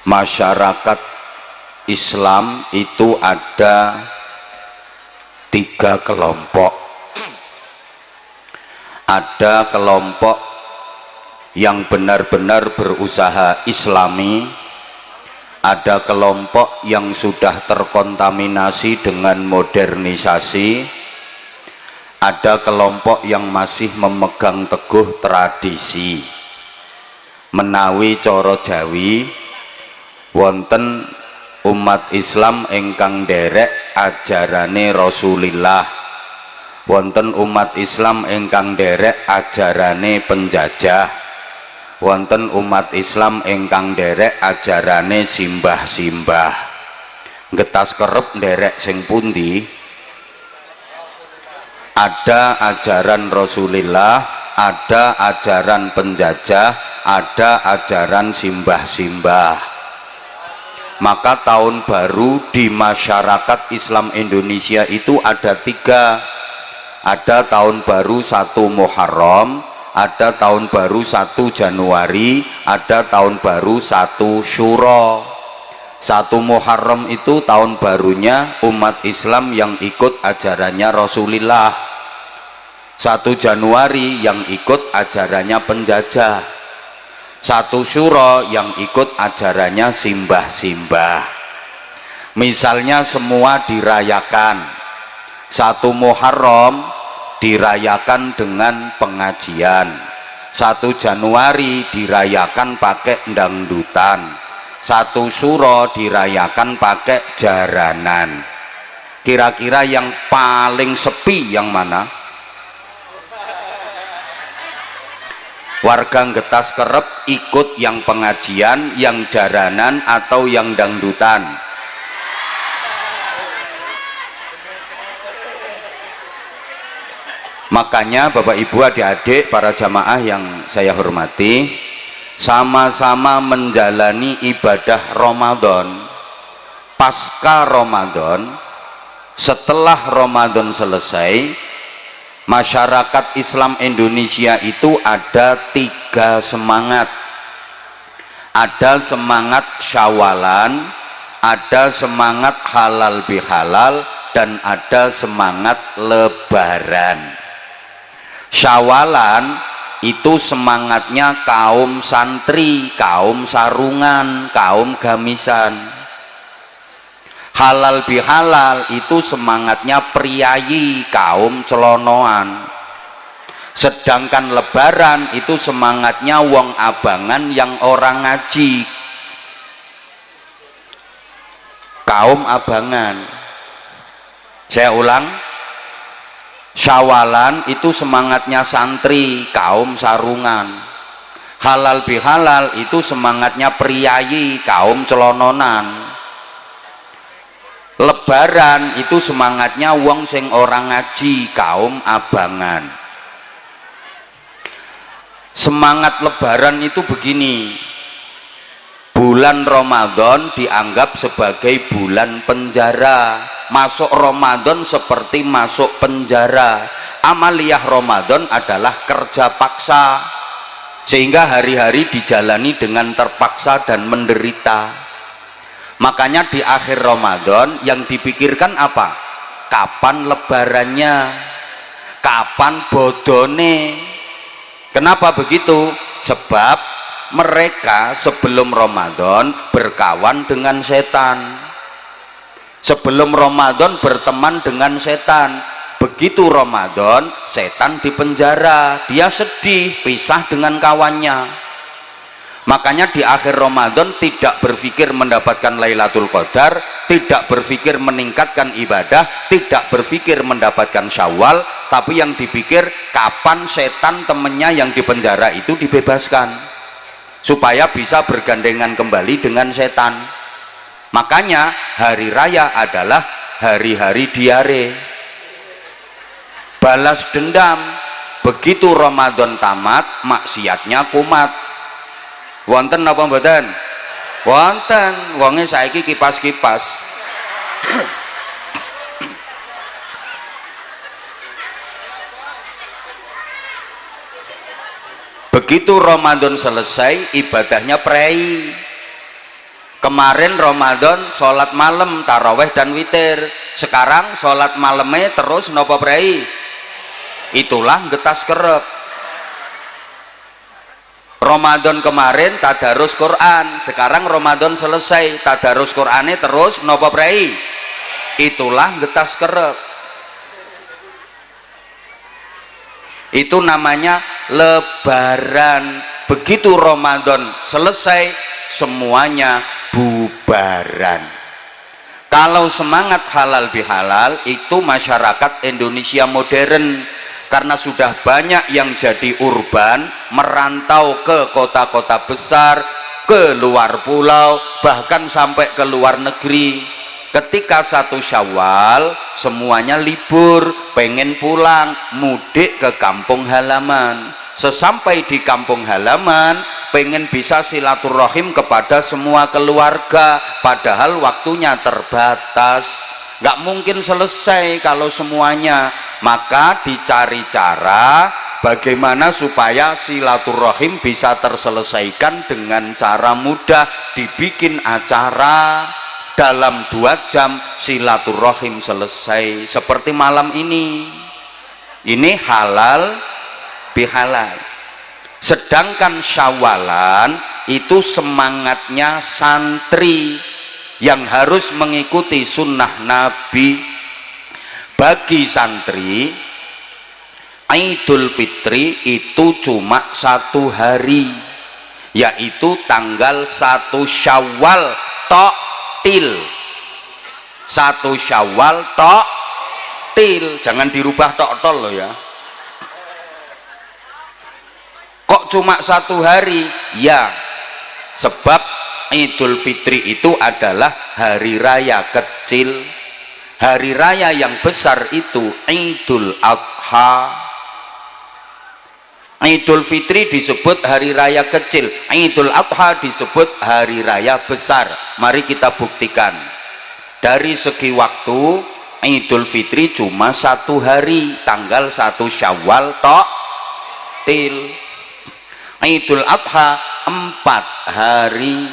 masyarakat Islam itu ada 3 kelompok. Ada kelompok yang benar-benar berusaha islami, ada kelompok yang sudah terkontaminasi dengan modernisasi, ada kelompok yang masih memegang teguh tradisi. Menawi coro Jawi wonten umat Islam ingkang derek ajarane Rasulillah, wonten umat Islam ingkang derek ajarane penjajah, wonten umat Islam ingkang derek ajarane simbah-simbah. Ngetas kerep derek sing pundi? Ada ajaran Rasulillah, ada ajaran penjajah, ada ajaran simbah-simbah. Maka tahun baru di masyarakat Islam Indonesia itu ada 3. Ada tahun baru 1 Muharram, ada tahun baru 1 Januari, ada tahun baru 1 Syuro. 1 Muharram itu tahun barunya umat Islam yang ikut ajarannya Rasulullah. 1 Januari yang ikut ajarannya penjajah. 1 Syuro yang ikut ajarannya simbah-simbah. Misalnya semua dirayakan. 1 Muharram dirayakan dengan pengajian, 1 Januari dirayakan pakai dangdutan, 1 Syuro dirayakan pakai jaranan. Kira-kira yang paling sepi yang mana? Warga Getas kerep ikut yang pengajian, yang jaranan, atau yang dangdutan? Makanya Bapak Ibu adik-adik para jamaah yang saya hormati, sama-sama menjalani ibadah Ramadan. Pasca Ramadan, setelah Ramadan selesai, masyarakat Islam Indonesia itu ada 3 semangat. Ada semangat Syawalan, ada semangat halal bihalal, dan ada semangat Lebaran. Syawalan itu semangatnya kaum santri, kaum sarungan, kaum gamisan. Halal bihalal itu semangatnya priayi, kaum celonoan. Sedangkan Lebaran itu semangatnya wong abangan yang orang ngaji, kaum abangan. Saya ulang, Syawalan itu semangatnya santri, kaum sarungan. Halal bihalal itu semangatnya priayi, kaum celononan. Lebaran itu semangatnya wong sing orang ngaji, kaum abangan. Semangat Lebaran itu begini, bulan Ramadan dianggap sebagai bulan penjara. Masuk Ramadan seperti masuk penjara. Amaliyah Ramadan adalah kerja paksa, sehingga hari-hari dijalani dengan terpaksa dan menderita. Makanya di akhir Ramadan yang dipikirkan apa? Kapan lebarannya? Kapan bodone? Kenapa begitu? Sebab mereka sebelum Ramadan berkawan dengan setan. Sebelum Ramadan berteman dengan setan. Begitu Ramadan, setan dipenjara, dia sedih, pisah dengan kawannya. Makanya di akhir Ramadan tidak berpikir mendapatkan Lailatul Qadar, tidak berpikir meningkatkan ibadah, tidak berpikir mendapatkan Syawal, tapi yang dipikir kapan setan temennya yang dipenjara itu dibebaskan, supaya bisa bergandengan kembali dengan setan. Makanya hari raya adalah hari-hari diare, balas dendam. Begitu Ramadan tamat, maksiatnya kumat. Wonten apa mboten? Wonten. Wonge saiki kipas-kipas. Begitu Ramadan selesai, ibadahnya prei. Kemarin Ramadan sholat malam taraweh dan witir, sekarang sholat malamnya terus nopo prei, itulah getas kerep. Ramadan kemarin tadarus Quran, sekarang Ramadan selesai tadarus Qurannya terus nopo prei, itulah getas kerep. Itu namanya lebaran. Begitu Ramadan selesai semuanya bubaran. Kalau semangat halal bihalal itu masyarakat Indonesia modern, karena sudah banyak yang jadi urban, merantau ke kota-kota besar, ke luar pulau, bahkan sampai ke luar negeri. Ketika 1 Syawal semuanya libur, pengen pulang mudik ke kampung halaman. Sesampai di kampung halaman pengen bisa silaturahim kepada semua keluarga, padahal waktunya terbatas, nggak mungkin selesai kalau semuanya. Maka dicari cara bagaimana supaya silaturahim bisa terselesaikan dengan cara mudah, dibikin acara dalam 2 jam silaturahim selesai. Seperti malam ini halal bihalal. Sedangkan Syawalan itu semangatnya santri yang harus mengikuti sunnah Nabi. Bagi santri Idul Fitri itu cuma 1 hari, yaitu tanggal 1 Syawal Toktil. 1 Syawal Toktil, jangan dirubah Toktol loh ya. Kok cuma 1 hari? Ya, sebab Idul Fitri itu adalah hari raya kecil. Hari raya yang besar itu Idul Adha. Idul Fitri disebut hari raya kecil, Idul Adha disebut hari raya besar. Mari kita buktikan. Dari segi waktu Idul Fitri cuma 1 hari, tanggal 1 Syawal Toktil. Idul Adha 4 hari,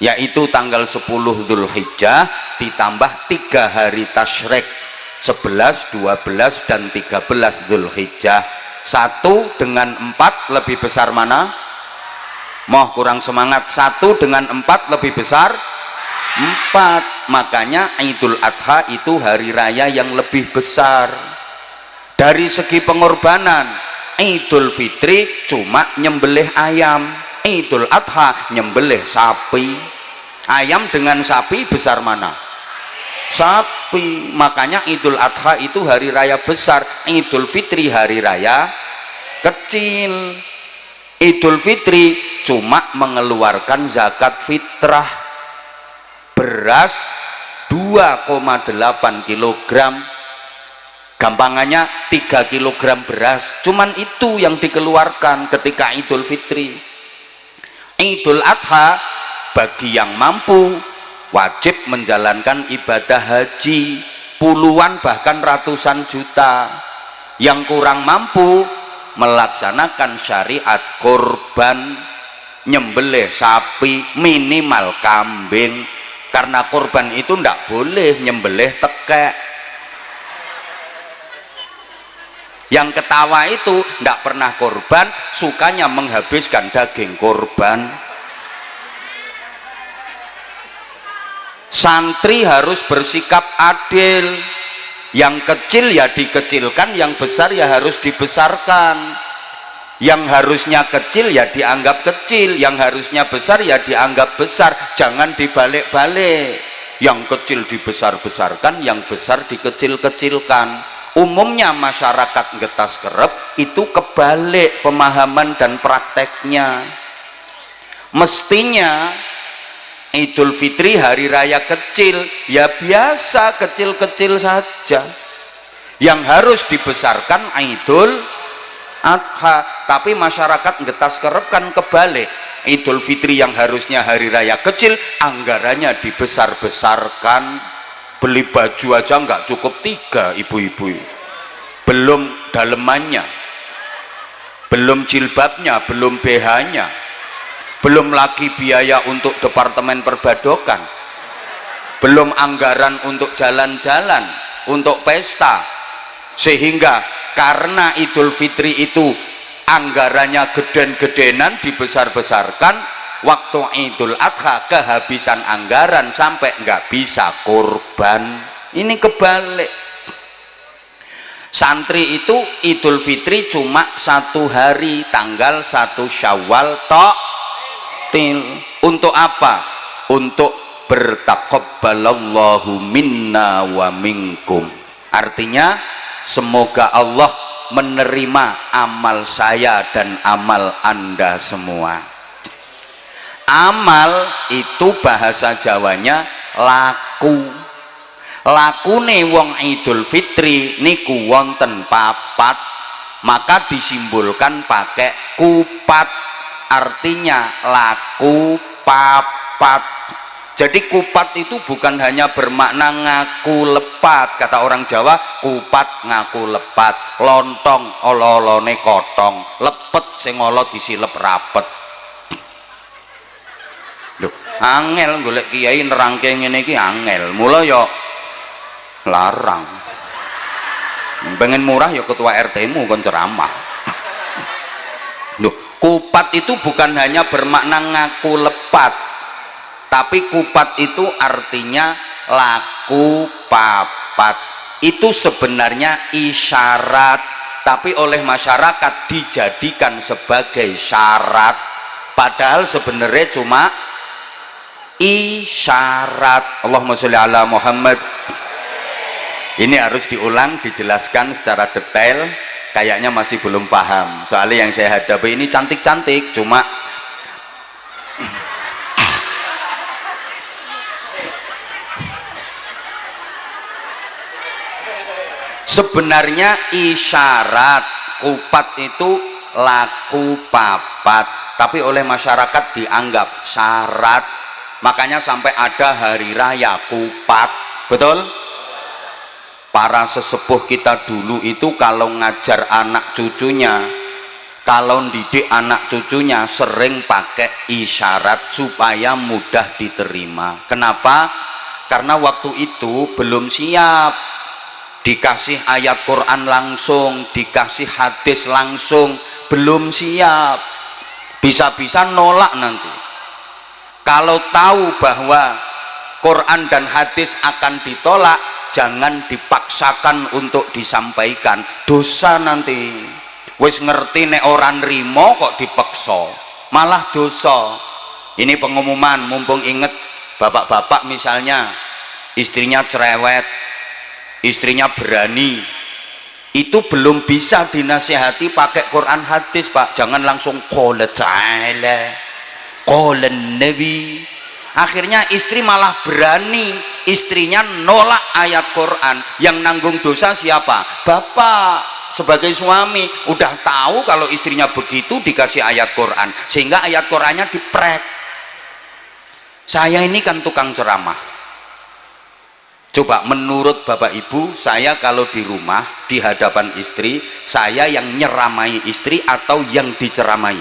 yaitu tanggal 10 Dzulhijjah ditambah 3 hari Tasyrik, 11, 12 dan 13 Dzulhijjah. 1 dengan 4 lebih besar mana? Moh kurang semangat. 1 dengan 4 lebih besar 4. Makanya Idul Adha itu hari raya yang lebih besar. Dari segi pengorbanan, Idul Fitri cuma nyembelih ayam, Idul Adha nyembelih sapi. Ayam dengan sapi besar mana? Sapi. Makanya Idul Adha itu hari raya besar, Idul Fitri hari raya kecil. Idul Fitri cuma mengeluarkan zakat fitrah, beras 2,8 kilogram. Gampangannya 3 kilogram beras, cuman itu yang dikeluarkan ketika Idul Fitri. Idul Adha bagi yang mampu wajib menjalankan ibadah haji puluhan bahkan ratusan juta. Yang kurang mampu melaksanakan syariat korban, nyembelih sapi, minimal kambing, karena korban itu ndak boleh nyembelih tekek. Yang ketawa itu ndak pernah korban, sukanya menghabiskan daging korban. Santri harus bersikap adil. Yang kecil ya dikecilkan, yang besar ya harus dibesarkan. Yang harusnya kecil ya dianggap kecil, yang harusnya besar ya dianggap besar. Jangan dibalik-balik. Yang kecil dibesar-besarkan, yang besar dikecil-kecilkan. Umumnya masyarakat Getas Kerep itu kebalik pemahaman dan prakteknya. Mestinya Idul Fitri hari raya kecil, ya biasa kecil-kecil saja. Yang harus dibesarkan Idul Adha. Tapi masyarakat Getas Kerep kan kebalik. Idul Fitri yang harusnya hari raya kecil, anggarannya dibesar-besarkan. Beli baju aja nggak cukup 3 ibu-ibu, belum dalemannya, belum jilbabnya, belum BH-nya. belum lagi biaya untuk departemen perbadokan, belum anggaran untuk jalan-jalan, untuk pesta. Sehingga karena Idul Fitri itu anggarannya geden-gedenan, dibesar-besarkan, waktu Idul Adha kehabisan anggaran sampai nggak bisa kurban. Ini kebalik. Santri itu Idul Fitri cuma 1 hari, tanggal 1 Syawal tok. Untuk apa? Untuk bertaqabbalallahu minna wa minkum. Artinya semoga Allah menerima amal saya dan amal Anda semua. Amal itu bahasa Jawanya laku. Lakune wong Idul Fitri niku wonten papat, maka disimbolkan pakai kupat. Artinya laku papat. Jadi kupat itu bukan hanya bermakna ngaku lepat. Kata orang Jawa, kupat ngaku lepat, lontong olo-olone kotong, lepet sing olo disilep rapet. Loh, angel golek kiai nerangke ngene iki angel. Mula ya larang. Pengen murah ya ketua RT-mu kon ceramah. Loh, kupat itu bukan hanya bermakna ngaku lepat, tapi kupat itu artinya laku papat. Itu sebenarnya isyarat, tapi oleh masyarakat dijadikan sebagai syarat, padahal sebenarnya cuma isyarat. Allahumma sholli ala Muhammad. Ini harus diulang, dijelaskan secara detail. Kayaknya masih belum paham, soalnya yang saya hadapi ini cantik-cantik, cuma sebenarnya isyarat. Kupat itu laku papat, tapi oleh masyarakat dianggap syarat. Makanya sampai ada hari raya kupat, betul? Para sesepuh kita dulu itu kalau ngajar anak cucunya, kalau didik anak cucunya sering pakai isyarat supaya mudah diterima. Kenapa? Karena waktu itu belum siap, dikasih ayat Quran langsung, dikasih hadis langsung, belum siap, bisa-bisa nolak nanti. Kalau tahu bahwa Quran dan hadis akan ditolak, jangan dipaksakan untuk disampaikan, dosa nanti. Wis ngerti nek ora nrimo kok dipaksa, malah dosa. Ini pengumuman, mumpung inget bapak-bapak misalnya istrinya cerewet, istrinya berani, itu belum bisa dinasihati pakai Quran hadis, Pak. Jangan langsung qala ta'ala, qala nabi. Akhirnya istri malah berani, istrinya nolak ayat Quran. Yang nanggung dosa siapa? Bapak sebagai suami udah tahu kalau istrinya begitu, dikasih ayat Quran, sehingga ayat Qurannya diprek. Saya ini kan tukang ceramah. Coba menurut Bapak Ibu, saya kalau di rumah di hadapan istri, saya yang nyeramai istri atau yang diceramai?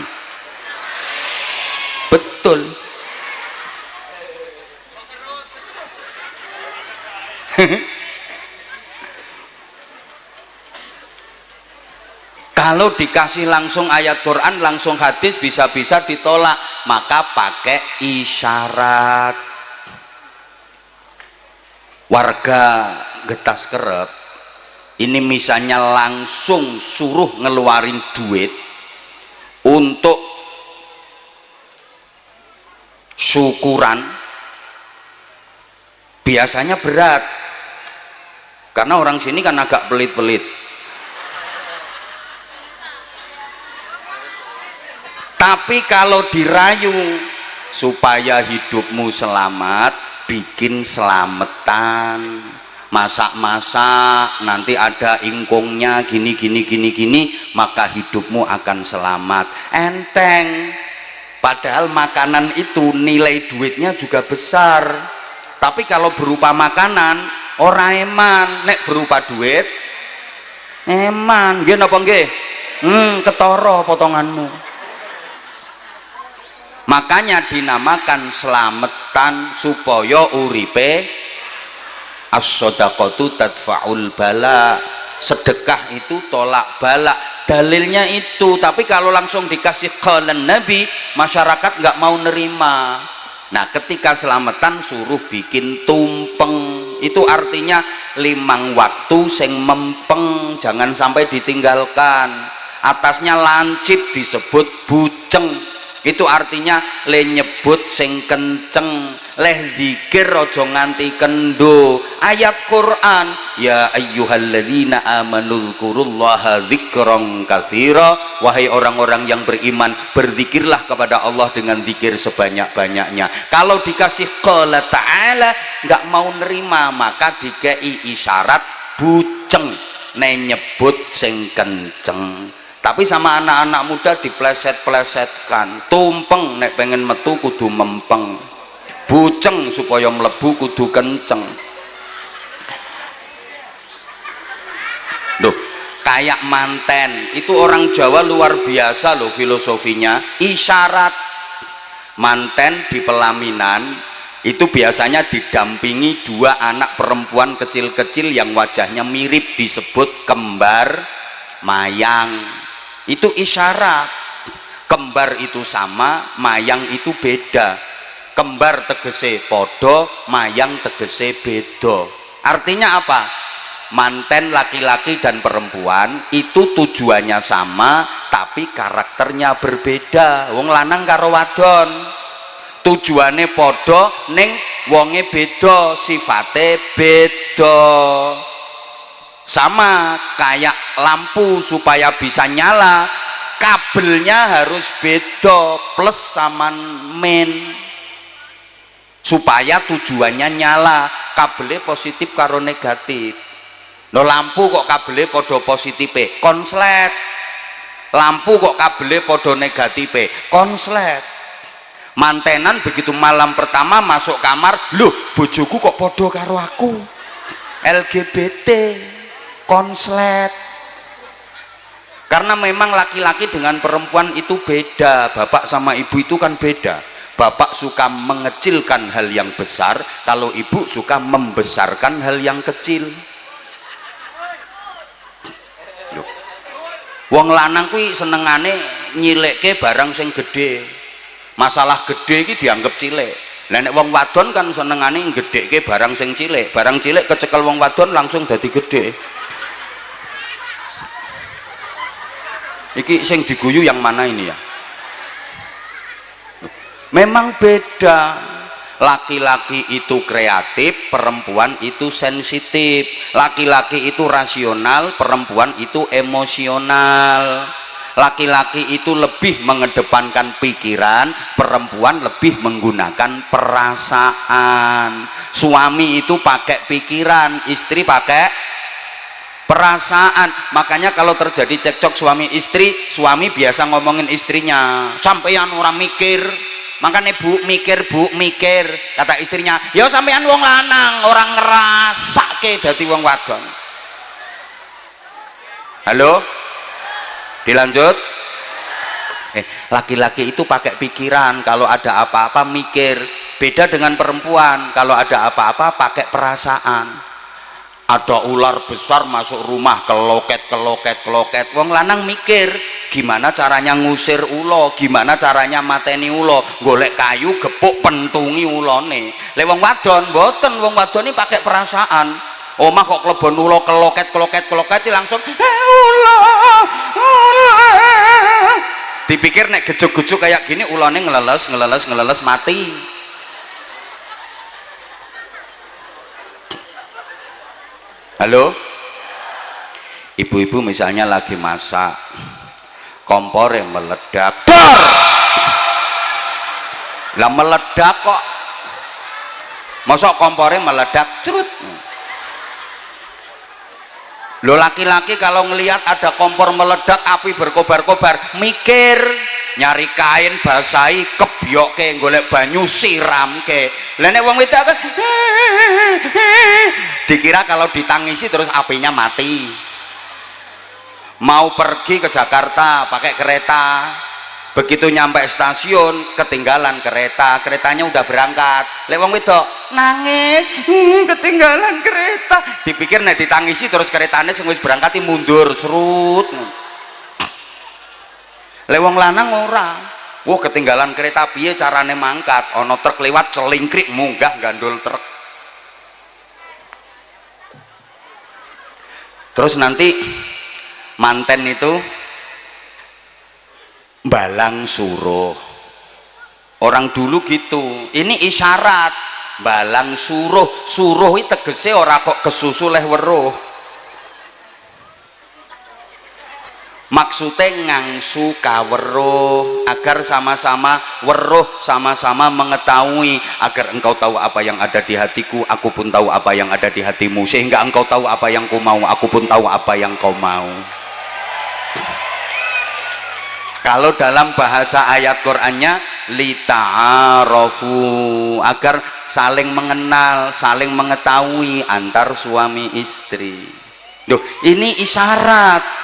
Betul. Kalau dikasih langsung ayat Quran, langsung hadis, bisa-bisa ditolak, maka pakai isyarat. Warga Getas Kerep ini misalnya langsung suruh ngeluarin duit untuk syukuran, biasanya berat karena orang sini kan agak pelit-pelit. Tapi kalau dirayu supaya hidupmu selamat, bikin selametan, masak-masak, nanti ada ingkungnya gini, maka hidupmu akan selamat. Enteng. Padahal makanan itu nilai duitnya juga besar. Tapi kalau berupa makanan, ora eman. Nek berupa duit, eman. Nggih napa nggih? Ketara potonganmu. makanya dinamakan selamatan supaya uripe. As-shadaqatu tadfa'ul bala, sedekah itu tolak bala, dalilnya itu. Tapi kalau langsung dikasih qalan Nabi, masyarakat nggak mau nerima. Nah ketika selamatan suruh bikin tumpeng, itu artinya 5 waktu sing mempeng, jangan sampai ditinggalkan. Atasnya lancip disebut buceng, itu artinya le nyebut sing kenceng, leh dzikir aja nganti kendo. Ayat Quran, ya ayyuhalladzina amanu dzkurullaha dzikran katsira, wahai orang-orang yang beriman, berzikirlah kepada Allah dengan zikir sebanyak-banyaknya. Kalau dikasih qala ta'ala nggak mau nerima, maka dikei isyarat buceng, ne nyebut sing kenceng. Tapi sama anak-anak muda dipleset-plesetkan, tumpeng nek pengen metu kudu mempeng, buceng supaya mlebu kudu kenceng. Loh, kayak manten itu orang Jawa luar biasa loh filosofinya. Isyarat manten di pelaminan itu biasanya didampingi 2 anak perempuan kecil-kecil yang wajahnya mirip, disebut kembar mayang. Itu isyarat. Kembar itu sama, mayang itu beda. Kembar tegese podo, mayang tegese bedo. Artinya apa? Manten laki-laki dan perempuan itu tujuannya sama, tapi karakternya berbeda. Wong lanang karo wadon tujuannya podo, ning wonge beda, sifate beda. Sama kayak lampu, supaya bisa nyala kabelnya harus beda, plus sama min, supaya tujuannya nyala. Kabelnya positif karo negatif. No lampu kok kabelnya podo positif, konslet. Lampu kok kabelnya podo negatif, konslet. Mantenan begitu malam pertama masuk kamar, loh bojoku kok podo karo aku, LGBT, konslet. Karena memang laki-laki dengan perempuan itu beda, bapak sama ibu itu kan beda. Bapak suka mengecilkan hal yang besar, kalau ibu suka membesarkan hal yang kecil. Loh. Wong lanang kuwi senengane nyilekke barang sing gede, masalah gede iki dianggap cilik. Lah nek wong wadon kan senengane ngedhekke barang sing cilik, barang cilik kecekel wong wadon langsung dadi gede. Iki sing diguyu yang mana ini ya? Memang beda. Laki-laki itu kreatif, perempuan itu sensitif. Laki-laki itu rasional, perempuan itu emosional. Laki-laki itu lebih mengedepankan pikiran, perempuan lebih menggunakan perasaan. Suami itu pakai pikiran, istri pakai perasaan. Makanya kalau terjadi cekcok suami istri, suami biasa ngomongin istrinya, sampeyan orang mikir. Makanya bu mikir, kata istrinya, ya sampeyan wong lanang orang ngerasake dadi wong wadon. Halo, dilanjut. Laki-laki itu pakai pikiran, kalau ada apa-apa mikir. Beda dengan perempuan, kalau ada apa-apa pakai perasaan. Ada ular besar masuk rumah, keloket. Wong lanang mikir, gimana caranya ngusir ulo, gimana caranya mateni ulo, golek kayu gepuk pentungi ulone. Lek wong wadon mboten, wong wadon ini pakai perasaan. Omah kok klebon ulo keloket langsung ulo. Dipikir nek gejug-gejug kayak gini ulone ngeleles mati. Halo, ibu-ibu misalnya lagi masak, kompor yang meledak, lah meledak kok, masa kompornya meledak, cerut. Lo laki-laki kalau ngelihat ada kompor meledak, api berkobar-kobar, mikir, nyari kain basahi, kebyok ke, golek banyu siram ke. Lah nek wong wedok kan dikira kalau ditangisi terus apinya mati. Mau pergi ke Jakarta pakai kereta, Begitu nyampe stasiun ketinggalan kereta, keretanya udah berangkat. Lek wong wedok nangis, ketinggalan kereta. Dipikir nek ditangisi terus keretanya sing wis berangkat mundur serut. Lek wong lanang ora. Wah ketinggalan kereta piye carane mangkat? Ana truk lewat celingkrik munggah gandul truk. Terus nanti manten itu balang suruh. Orang dulu gitu. Ini isyarat balang suruh. Suruh itu tegese ora kok kesusu leh weruh. Maksudnya ngangsu kaweruh agar sama-sama weruh, sama-sama mengetahui, agar engkau tahu apa yang ada di hatiku, aku pun tahu apa yang ada di hatimu, sehingga engkau tahu apa yang ku mau, aku pun tahu apa yang kau mau. Kalau dalam bahasa ayat Qur'annya lita'arofu, agar saling mengenal, saling mengetahui antar suami istri. Duh, ini isyarat.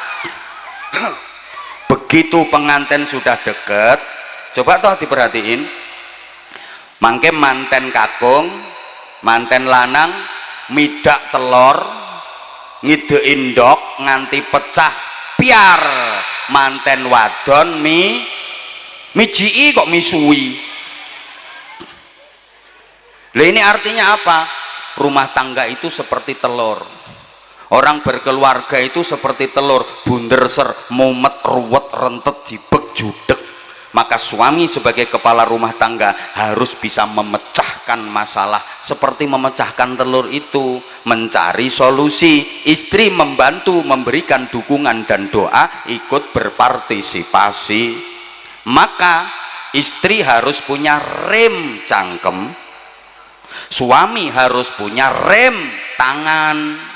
Begitu pengantin sudah deket, coba toh diperhatiin, mangke manten kakung, manten lanang midak telur, ngidein ndok nganti pecah piar, manten wadon mijii kok misui. Lah ini artinya apa? Rumah tangga itu seperti telur. Orang berkeluarga itu seperti telur, bunder ser, mumet, ruwet, rentet, jibek, judek. Maka suami sebagai kepala rumah tangga harus bisa memecahkan masalah seperti memecahkan telur itu, mencari solusi. Istri membantu, memberikan dukungan dan doa, ikut berpartisipasi. Maka istri harus punya rem cangkem, suami harus punya rem tangan.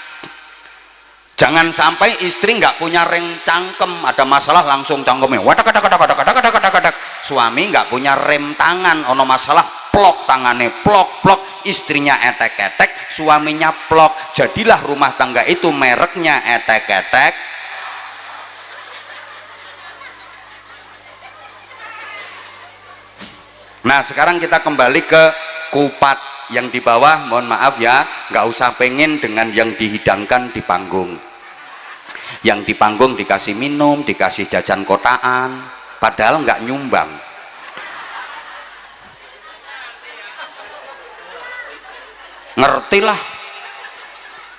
Jangan sampai istri nggak punya rem cangkem, ada masalah langsung cangkemnya wadak wadak wadak wadak wadak wadak wadak wadak. Suami nggak punya rem tangan, ono masalah plok tangannya plok plok, istrinya etek etek, suaminya plok. Jadilah rumah tangga itu mereknya etek etek. Nah sekarang kita kembali ke kupat yang di bawah. Mohon maaf ya, nggak usah pengen dengan yang dihidangkan di panggung. Yang di panggung dikasih minum, dikasih jajan kotaan, padahal nggak nyumbang. Ngertilah.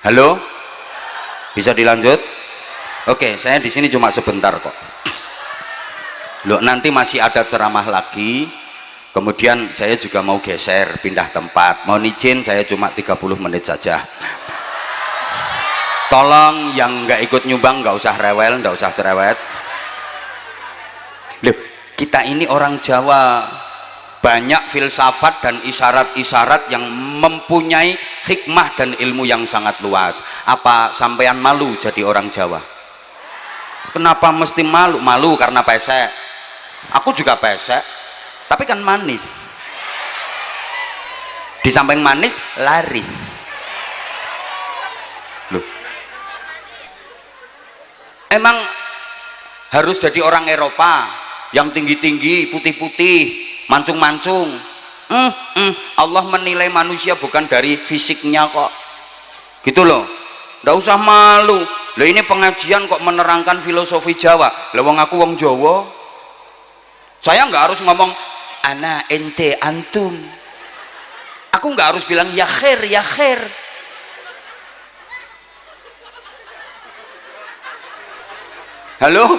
Halo, bisa dilanjut? Oke, saya di sini cuma sebentar kok. Loh, nanti masih ada ceramah lagi. Kemudian saya juga mau geser, pindah tempat. Mohon izin, saya cuma 30 menit saja. Tolong yang nggak ikut nyumbang nggak usah rewel, nggak usah cerewet. Loh, kita ini orang Jawa, banyak filsafat dan isyarat-isyarat yang mempunyai hikmah dan ilmu yang sangat luas. Apa sampean malu jadi orang Jawa? Kenapa mesti malu? Malu karena pesek. Aku juga pesek, tapi kan manis. Di samping manis laris. Loh, emang harus jadi orang Eropa yang tinggi-tinggi, putih-putih, mancung-mancung? Allah menilai manusia bukan dari fisiknya kok, gitu loh. Nggak usah malu. Loh, ini pengajian kok menerangkan filosofi Jawa. Lah wong aku wong Jawa, saya nggak harus ngomong ana ente antum. Aku nggak harus bilang ya khair ya khair. Halo,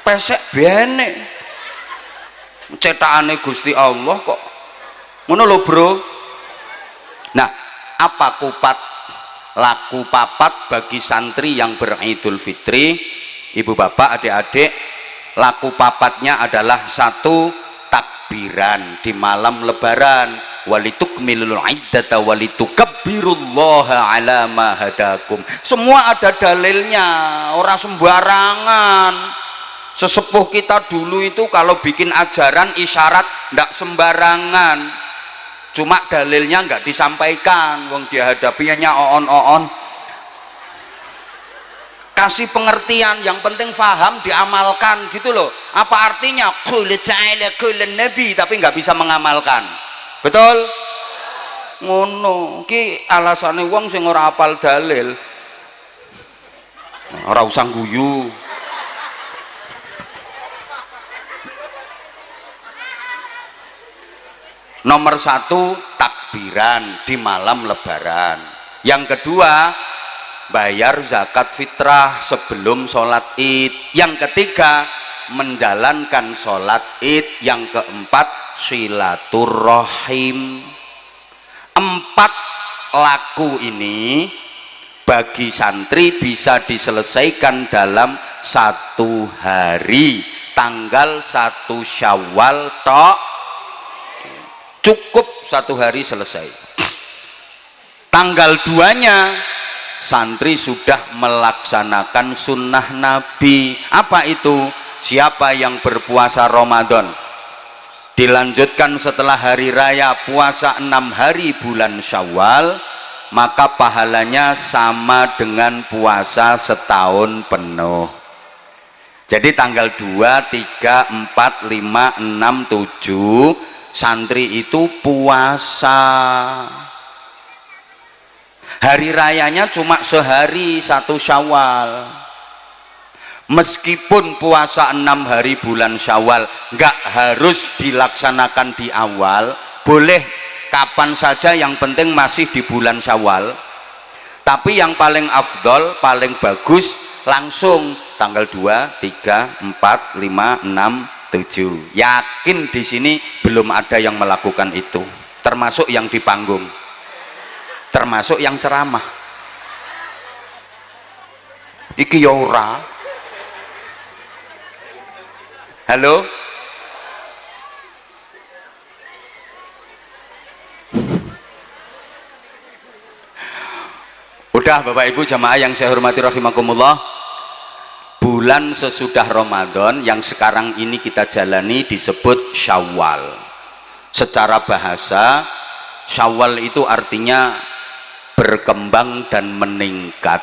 pesek bene cetakane Gusti Allah kok ngono lho bro. Nah, apa kupat laku papat bagi santri yang beridul fitri? Ibu bapak adik-adik, laku papatnya adalah satu, takbiran di malam lebaran, walitukmilul iddata walitukabbirullaha ala ma hadakum. Semua ada dalilnya, orang sembarangan. Sesepuh kita dulu itu kalau bikin ajaran isyarat ndak sembarangan, cuma dalilnya nggak disampaikan. Wong dihadapinya oon-oon, kasih pengertian, yang penting faham, diamalkan gitu loh. Apa artinya qul ta'ala qul nabi tapi nggak bisa mengamalkan, betul? Ngono ki alasane wong sing ora apal dalil, ora usah guyu. Nomor satu, takbiran di malam lebaran. Yang kedua, bayar zakat fitrah sebelum sholat id. Yang ketiga, menjalankan sholat id. Yang keempat, silaturrohim. 4 laku ini bagi santri bisa diselesaikan dalam 1 hari. Tanggal 1 Syawal tok, cukup 1 hari selesai. Tanggal 2-nya santri sudah melaksanakan sunnah Nabi. Apa itu? Siapa yang berpuasa Ramadan dilanjutkan setelah hari raya puasa 6 hari bulan Syawal, maka pahalanya sama dengan puasa setahun penuh. Jadi tanggal 2, 3, 4, 5, 6, 7 santri itu puasa. Hari rayanya cuma sehari 1 Syawal. Meskipun puasa 6 hari bulan Syawal nggak harus dilaksanakan di awal, boleh kapan saja, yang penting masih di bulan Syawal. Tapi yang paling afdol, paling bagus langsung tanggal 2, 3, 4, 5, 6, 7. Yakin di sini belum ada yang melakukan itu, termasuk yang di panggung, termasuk yang ceramah. Iki ya ora. Halo? Udah Bapak Ibu jamaah yang saya hormati rahimakumullah. Bulan sesudah Ramadan yang sekarang ini kita jalani disebut Syawal. Secara bahasa, Syawal itu artinya berkembang dan meningkat.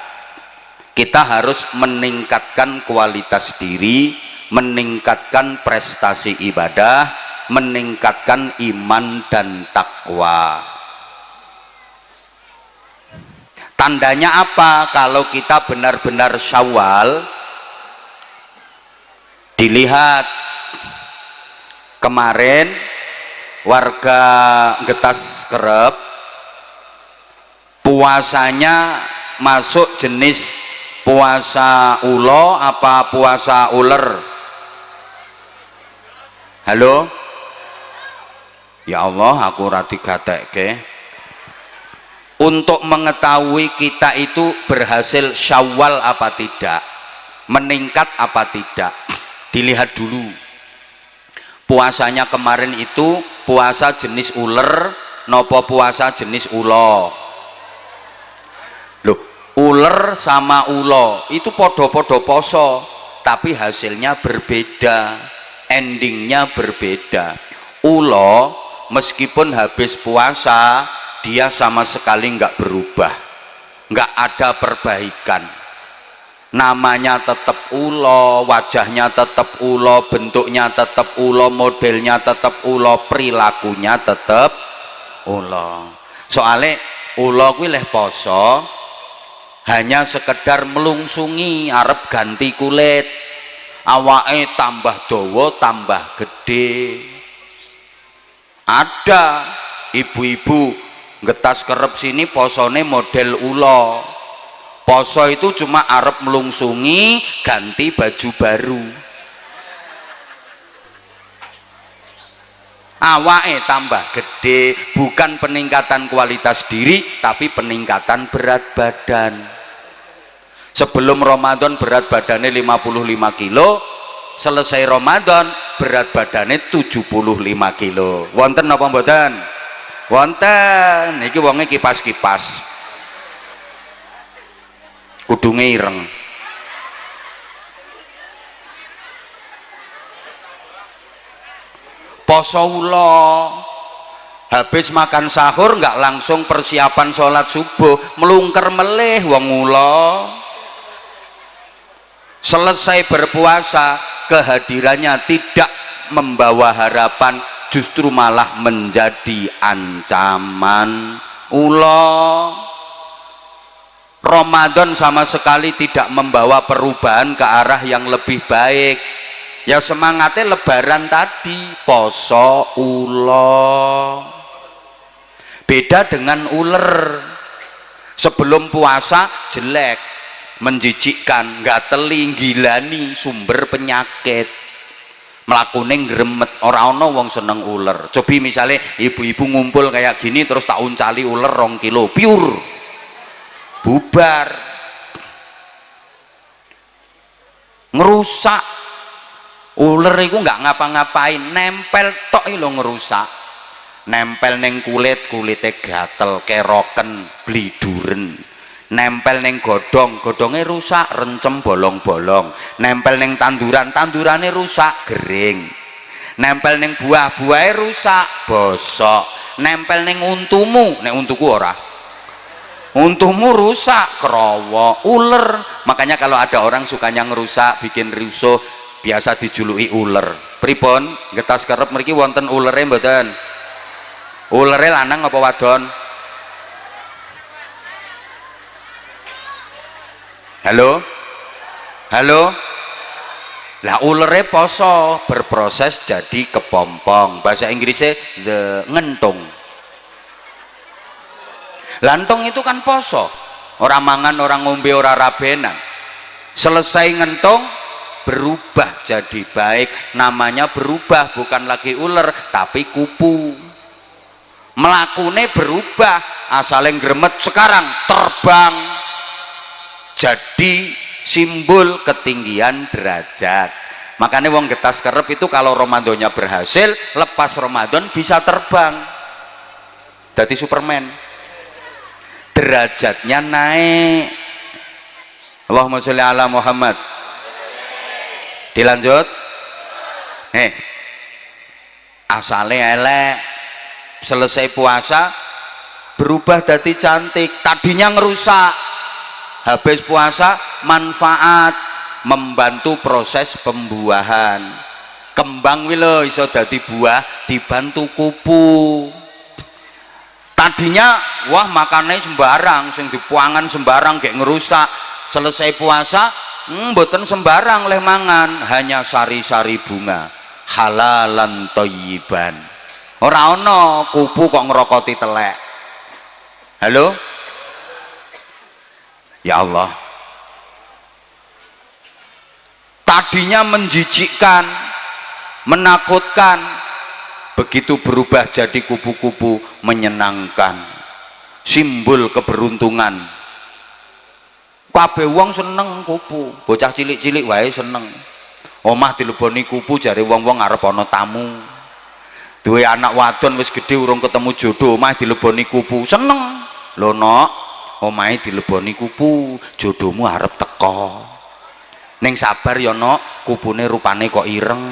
Kita harus meningkatkan kualitas diri, meningkatkan prestasi ibadah, meningkatkan iman dan takwa. Tandanya apa kalau kita benar-benar Syawal? Dilihat kemarin warga Getas Kerep puasanya masuk jenis puasa ulo apa puasa uler? Halo? Ya Allah, aku rati gatekke. Untuk mengetahui kita itu berhasil Syawal apa tidak, meningkat apa tidak, dilihat dulu puasanya kemarin itu puasa jenis uler nopo puasa jenis ulo. Loh, uler sama ulo itu podo-podo poso tapi hasilnya berbeda, endingnya berbeda. Ulo meskipun habis puasa dia sama sekali nggak berubah, nggak ada perbaikan, namanya tetap ulo, wajahnya tetap ulo, bentuknya tetap ulo, modelnya tetap ulo, perilakunya tetap ulo. Soalnya ulo kuwi leh poso hanya sekedar melungsungi arep ganti kulit, awake tambah dawa tambah gede. Ada ibu-ibu Getas Kerep sini posone model ulo. Poso itu cuma arep melungsungi ganti baju baru, awake tambah gede, bukan peningkatan kualitas diri tapi peningkatan berat badan. Sebelum Ramadan berat badannya 55 kilo, selesai Ramadan berat badannya 75 kilo. Wonten apa mboten? Wonten. Iki wonge kipas-kipas kudunge ireng. Poso ulo habis makan sahur nggak langsung persiapan sholat subuh, melungker meleh wong ulo. selesai berpuasa kehadirannya tidak membawa harapan, justru malah menjadi ancaman. Ramadan sama sekali tidak membawa perubahan ke arah yang lebih baik. Ya semangatnya lebaran tadi, poso beda dengan uler. Sebelum puasa jelek, menjijikkan, gateli, gilani, sumber penyakit, melakukan gremet. Orang ono wong seneng uler. Cobi misalnya ibu-ibu ngumpul kayak gini terus tak uncali uler 2 kilo pure, bubar, ngerusak. Uler itu nggak ngapa-ngapain, nempel tok lo ngerusak. Nempel neng kulitnya gatel, keroken, bliduren. Nempel neng godongnya rusak, rencem bolong-bolong. Nempel neng tandurannya rusak, gering. Nempel neng buahnya rusak, bosok. Nempel neng untumu, neng untuku ora, untumu rusak, kerowo, uler. Makanya kalau ada orang sukanya ngerusak, bikin rusuh, biasa dijuluki uler. Pripun Getas Kerep mriki wonten ulere mboten? Ulere lanang apa wadon? Halo? Halo? Lah ulere poso berproses jadi kepompong. Bahasa Inggrisnya the ngentung. Lantong itu kan poso, orang mangan, orang ngombe, orang rabenan. Selesai ngentung berubah jadi baik. Namanya berubah, bukan lagi ular tapi kupu. Melakune berubah, asalnya gremet sekarang terbang, jadi simbol ketinggian derajat. Makanya wong Getas Kerep itu kalau Ramadannya berhasil, lepas Ramadan bisa terbang jadi Superman, derajatnya naik. Allahumma sholli ala Muhammad. Dilanjut. Asalnya elek, selesai puasa berubah jadi cantik. Tadinya ngerusak, habis puasa manfaat, membantu proses pembuahan. Kembang wilo iso dadi buah dibantu kupu. Tadinya wah makannya sembarang, sing dipuangan sembarang kayak ngerusak. Selesai puasa mboten sembarang leh mangan, hanya sari-sari bunga halalan thayyiban. Ora ana kupu kok ngerokoti telek. Halo? Ya Allah, tadinya menjijikkan, menakutkan, begitu berubah jadi kupu-kupu menyenangkan, simbol keberuntungan. Kabeh wong seneng kupu, bocah cilik-cilik wae seneng. Omah dileboni kupu jare wong-wong arep ana tamu. Duwe anak wadon wis gedhe urung ketemu jodoh, omah dileboni kupu, seneng. Lho nok, omahe dileboni kupu, jodohmu arep teko. Ning sabar ya nok, kupune rupane kok ireng.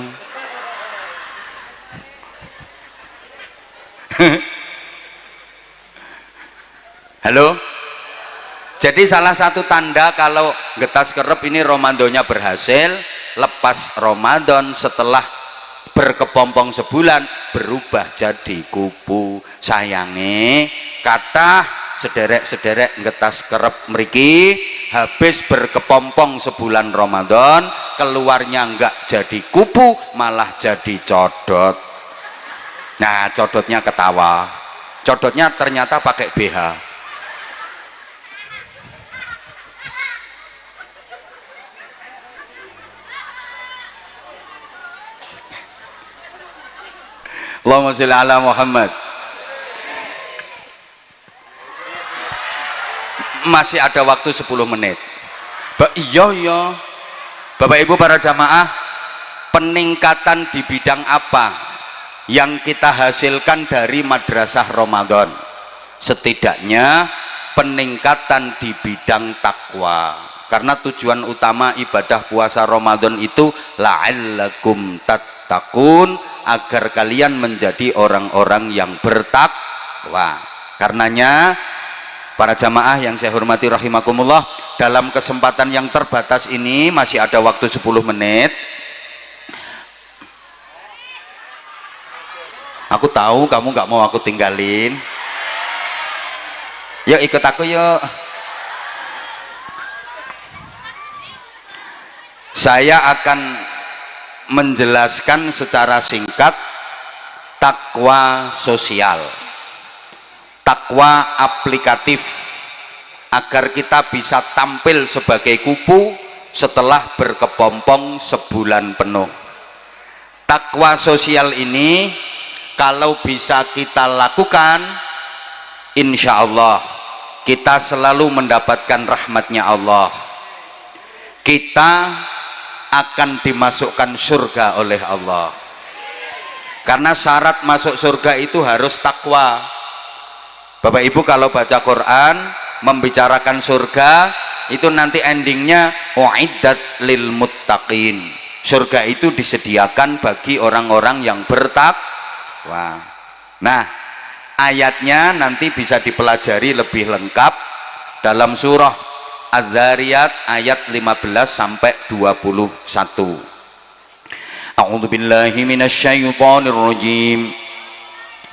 Halo? Jadi salah satu tanda kalau Getas Kerep ini Ramadannya berhasil, lepas Ramadan setelah berkepompong sebulan berubah jadi kupu. Sayange kata sederek-sederek Getas Kerep mriki habis berkepompong sebulan Ramadan, keluarnya enggak jadi kupu malah jadi codot. Nah codotnya ketawa, codotnya ternyata pakai BH. Allahumma sholli ala Muhammad. Masih ada waktu 10 menit. Iya Bapak Ibu para jamaah, peningkatan di bidang apa yang kita hasilkan dari madrasah Ramadan? Setidaknya peningkatan di bidang takwa, karena tujuan utama ibadah puasa Ramadan itu la'allakum tattaqun, agar kalian menjadi orang-orang yang bertakwa. Karenanya Para jamaah yang saya hormati rahimakumullah, dalam kesempatan yang terbatas ini masih ada waktu 10 menit. Aku tahu kamu nggak mau aku tinggalin. Yuk ikut aku yuk. Saya akan menjelaskan secara singkat takwa sosial, takwa aplikatif, agar kita bisa tampil sebagai kupu setelah berkepompong sebulan penuh. Takwa sosial ini kalau bisa kita lakukan, insya Allah kita selalu mendapatkan rahmatnya Allah. Kita akan dimasukkan surga oleh Allah, karena syarat masuk surga itu harus takwa. Bapak Ibu kalau baca Quran membicarakan surga itu nanti endingnya uiddat lil muttaqin, surga itu disediakan bagi orang-orang yang bertakwa. Nah, ayatnya nanti bisa dipelajari lebih lengkap dalam surah Az-Zariyat ayat 15 sampai 21. A'udzu billahi minasyaitonir rajim.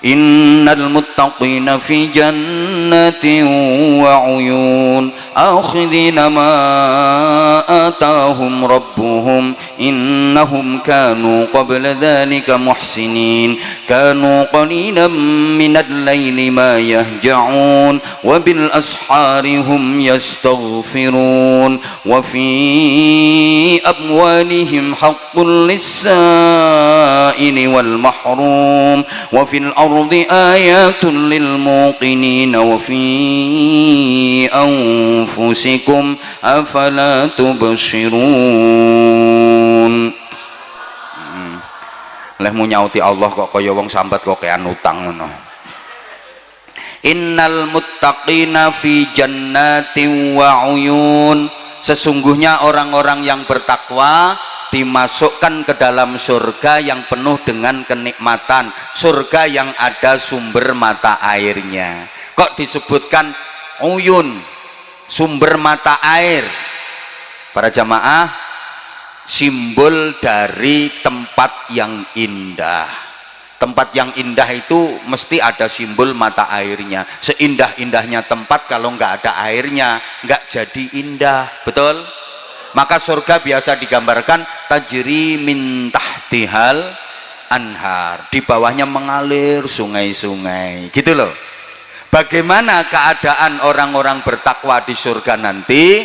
Innal muttaqina fi jannatin wa 'uyun akhidhina ma atahum rabbuhum innahum kanu qabla dhalika muhsinin kanu qalilan minal layli ma yahja'un wa bil ashari hum yastaghfirun wa fi amwalihim haqqul lis-sa'ili wal mahrum wa fil ardi ayatun lil muqinin wa fi anfusikum afala tubsirun. Lehmu nyauti Allah kok kaya wong sambat kok kean utang ngono. Innal muttaqina fi jannatin wa uyun, sesungguhnya orang-orang yang bertakwa dimasukkan ke dalam surga yang penuh dengan kenikmatan, surga yang ada sumber mata airnya. Kok disebutkan uyun, sumber mata air? Para jamaah, simbol dari tempat yang indah. Tempat yang indah itu mesti ada simbol mata airnya. Seindah-indahnya tempat kalau nggak ada airnya nggak jadi indah, betul? Maka surga biasa digambarkan tajri min tahtihal anhar, di bawahnya mengalir sungai-sungai, gitu loh. Bagaimana keadaan orang-orang bertakwa di surga nanti?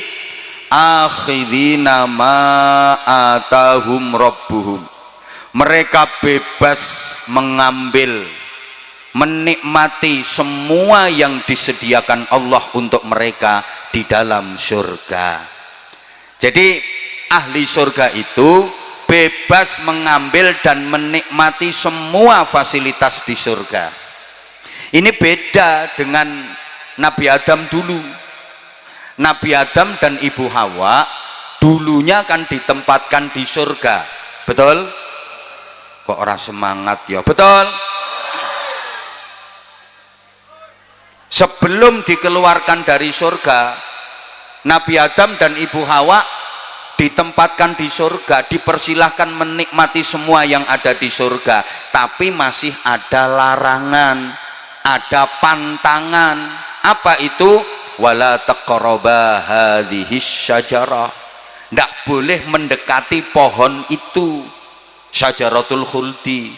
Akhidina ma atahum rabbuhum, mereka bebas mengambil, menikmati semua yang disediakan Allah untuk mereka di dalam surga. Jadi ahli surga itu bebas mengambil dan menikmati semua fasilitas di surga. Ini beda dengan Nabi Adam dulu. Nabi Adam dan Ibu Hawa dulunya kan ditempatkan di surga, betul? Kok orang semangat ya? Betul. Sebelum dikeluarkan dari surga, Nabi Adam dan Ibu Hawa ditempatkan di surga, dipersilahkan menikmati semua yang ada di surga, tapi masih ada larangan, ada pantangan. Apa itu? Wala taqraba hadhihi syajarah, tidak boleh mendekati pohon itu, syajaratul khuldi.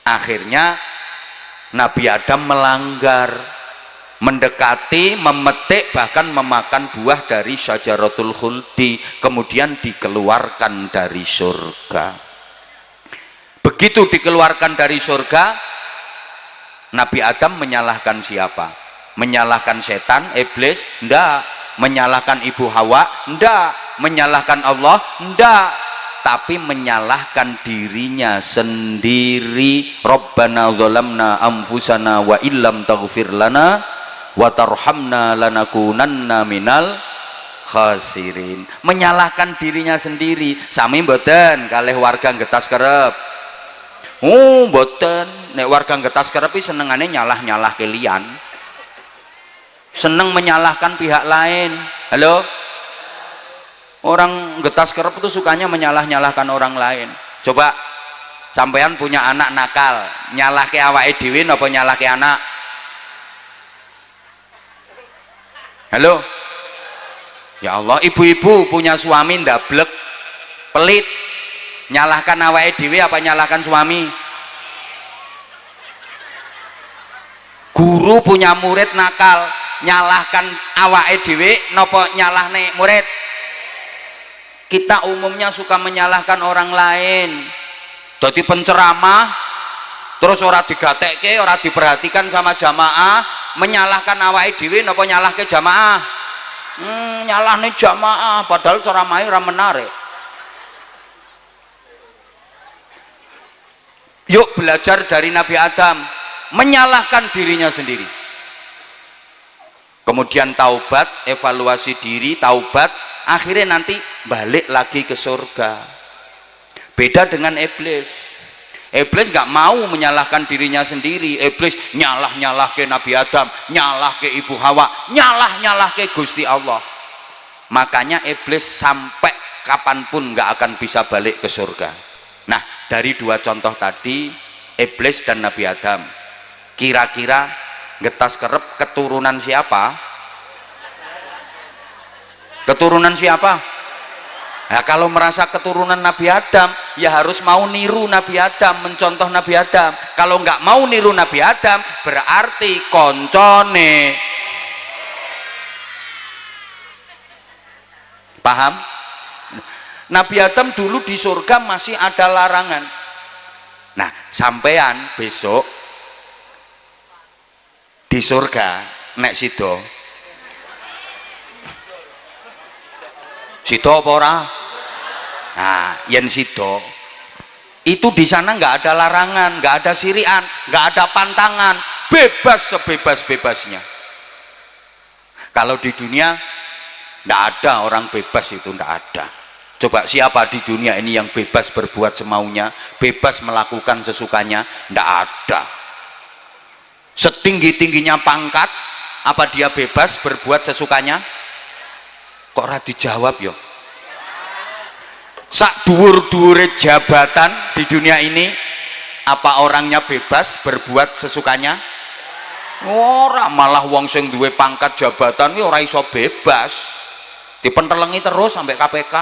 Akhirnya Nabi Adam melanggar, mendekati, memetik, bahkan memakan buah dari syajaratul khuldi, kemudian dikeluarkan dari surga. Begitu dikeluarkan dari surga, Nabi Adam menyalahkan siapa? Menyalahkan setan, iblis? Enggak. Menyalahkan Ibu Hawa? Enggak. Menyalahkan Allah? Enggak. Tapi menyalahkan dirinya sendiri. Rabbana zalamna anfusana wa illam taghfir lana wa tarhamna lanakunanna minal khasirin. Menyalahkan dirinya sendiri. Sami mboten kalih warga Getas Kerep. Mboten, nek warga Getas Kerep senengane nyalah-nyalah kelian. seneng menyalahkan pihak lain. Halo, orang getas kerep itu sukanya menyalah-nyalahkan orang lain. Coba sampean punya anak nakal, nyalahke awake dhewe napa nyalahke anak? Halo, ya Allah, ibu-ibu punya suami ndablek pelit, nyalahkan awake dhewe apa nyalahkan suami? Guru punya murid nakal, nyalahkan awake dhewe napa nyalahne murid? Kita umumnya suka menyalahkan orang lain. Jadi penceramah terus ora digatekke, ora diperhatikan sama jamaah, menyalahkan awake dhewe napa nyalahke jamaah? Nyalahne jamaah padahal ceramahe ora menarik. Yuk belajar dari Nabi Adam, menyalahkan dirinya sendiri, kemudian taubat, evaluasi diri, taubat, akhirnya nanti balik lagi ke surga. Beda dengan iblis. Iblis nggak mau menyalahkan dirinya sendiri. Iblis nyalah ke Nabi Adam, nyalah ke Ibu Hawa, nyalah ke Gusti Allah. Makanya iblis sampai kapanpun nggak akan bisa balik ke surga. Nah, dari dua contoh tadi, iblis dan Nabi Adam, kira-kira getas kerep keturunan siapa? Keturunan siapa? Nah, kalau merasa keturunan Nabi Adam, ya harus mau niru Nabi Adam, mencontoh Nabi Adam. Kalau nggak mau niru Nabi Adam, berarti koncone. Paham? Nabi Adam dulu di surga masih ada larangan. Nah, sampean besok di surga nek sido apa ora? Nah, yen sido itu di sana nggak ada larangan, nggak ada sirian, nggak ada pantangan, bebas sebebas-bebasnya. Kalau di dunia nggak ada orang bebas, itu nggak ada. Coba siapa di dunia ini yang bebas berbuat semaunya, bebas melakukan sesukanya? Nggak ada. Setinggi-tingginya pangkat, apa dia bebas berbuat sesukanya? Kok ora dijawab yo? Sak dhuwur-dhuwure jabatan di dunia ini, apa orangnya bebas berbuat sesukanya? Ora, malah wong sing duwe pangkat jabatan iki ora iso bebas. Dipentelengi terus sampai KPK.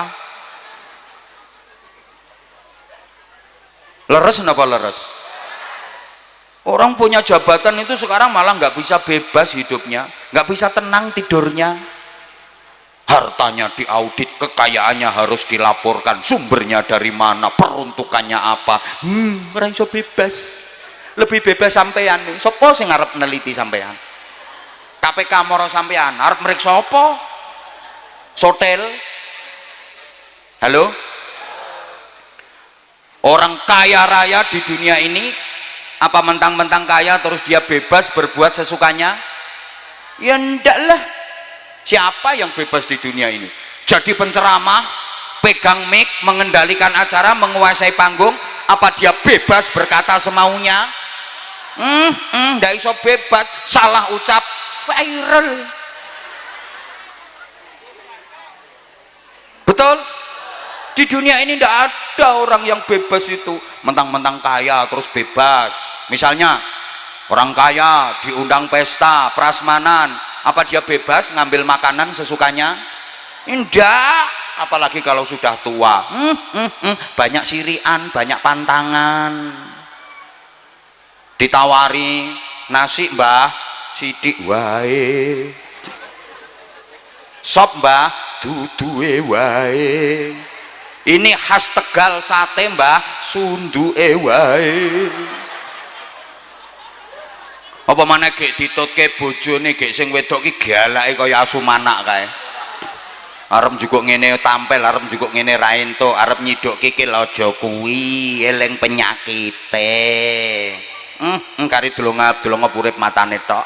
Leres napa leres? Orang punya jabatan itu sekarang malah nggak bisa bebas hidupnya, nggak bisa tenang tidurnya. Hartanya diaudit, kekayaannya harus dilaporkan, sumbernya dari mana, peruntukannya apa. Ora iso bebas. Lebih bebas sampean. Sopo sing arep neliti sampean? KPK moro sampean arep mriksa apa? Sotel. Halo? Orang kaya raya di dunia ini, apa mentang-mentang kaya terus dia bebas berbuat sesukanya? Ya ndak lah. Siapa yang bebas di dunia ini? Jadi penceramah, pegang mic, mengendalikan acara, menguasai panggung, apa dia bebas berkata semaunya? Ndak iso bebas, salah ucap viral. Betul? Di dunia ini ndak ada orang yang bebas itu, mentang-mentang kaya terus bebas. Misalnya orang kaya diundang pesta prasmanan, apa dia bebas ngambil makanan sesukanya? Enggak, apalagi kalau sudah tua. Banyak sirian, banyak pantangan. Ditawari nasi, mbah sidik wae, sop mbah duduhe wae, ini khas Tegal sate mbah sunduke wae. Apa mana gek ditutke bojone gek sing wedok ki galake kaya asu manak kae. Arep njukuk ngene tampil, arep njukuk ngene ra entuk, arep nyiduk kikil aja kuwi, eling penyakite. Kari delonga urip matane tok.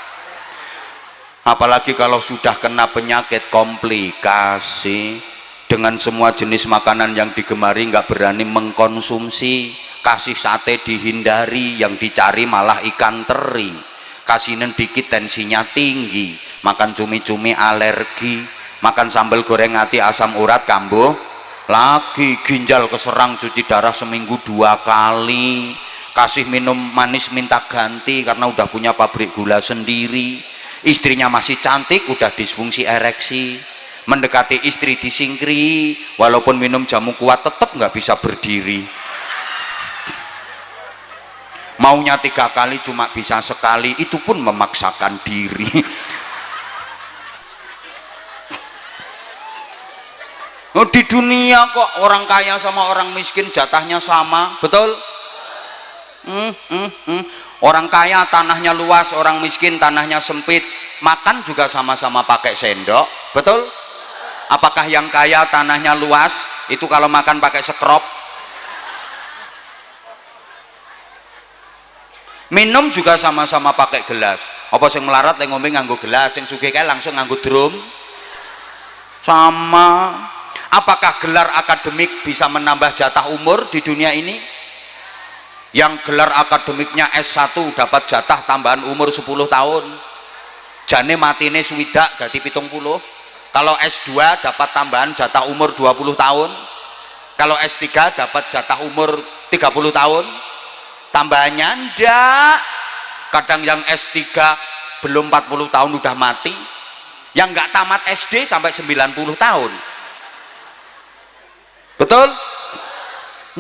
Apalagi kalau sudah kena penyakit komplikasi, dengan semua jenis makanan yang digemari nggak berani mengkonsumsi. Kasih sate dihindari, yang dicari malah ikan teri. Kasihnen dikit tensinya tinggi, makan cumi-cumi alergi, makan sambal goreng ati asam urat kambuh lagi, ginjal keserang cuci darah seminggu 2 kali, kasih minum manis minta ganti karena udah punya pabrik gula sendiri, istrinya masih cantik udah disfungsi ereksi, mendekati istri disingkri, walaupun minum jamu kuat tetap nggak bisa berdiri, maunya 3 kali cuma bisa sekali, itu pun memaksakan diri. Di dunia kok orang kaya sama orang miskin jatahnya sama, betul? Orang kaya tanahnya luas, orang miskin tanahnya sempit, makan juga sama-sama pakai sendok, betul? Apakah yang kaya tanahnya luas itu kalau makan pakai sekrop? Minum juga sama-sama pakai gelas. Apa sing melarat yang ngombe nganggo gelas, sing sugih kae langsung nganggo drum? Sama. Apakah gelar akademik bisa menambah jatah umur di dunia ini? Yang gelar akademiknya S1 dapat jatah tambahan umur 10 tahun. Jane matine swidak dadi 70. Kalau S2 dapat tambahan jatah umur 20 tahun. Kalau S3 dapat jatah umur 30 tahun. Tambahannya ndak. Kadang yang S3 belum 40 tahun udah mati. Yang nggak tamat SD sampai 90 tahun. Betul?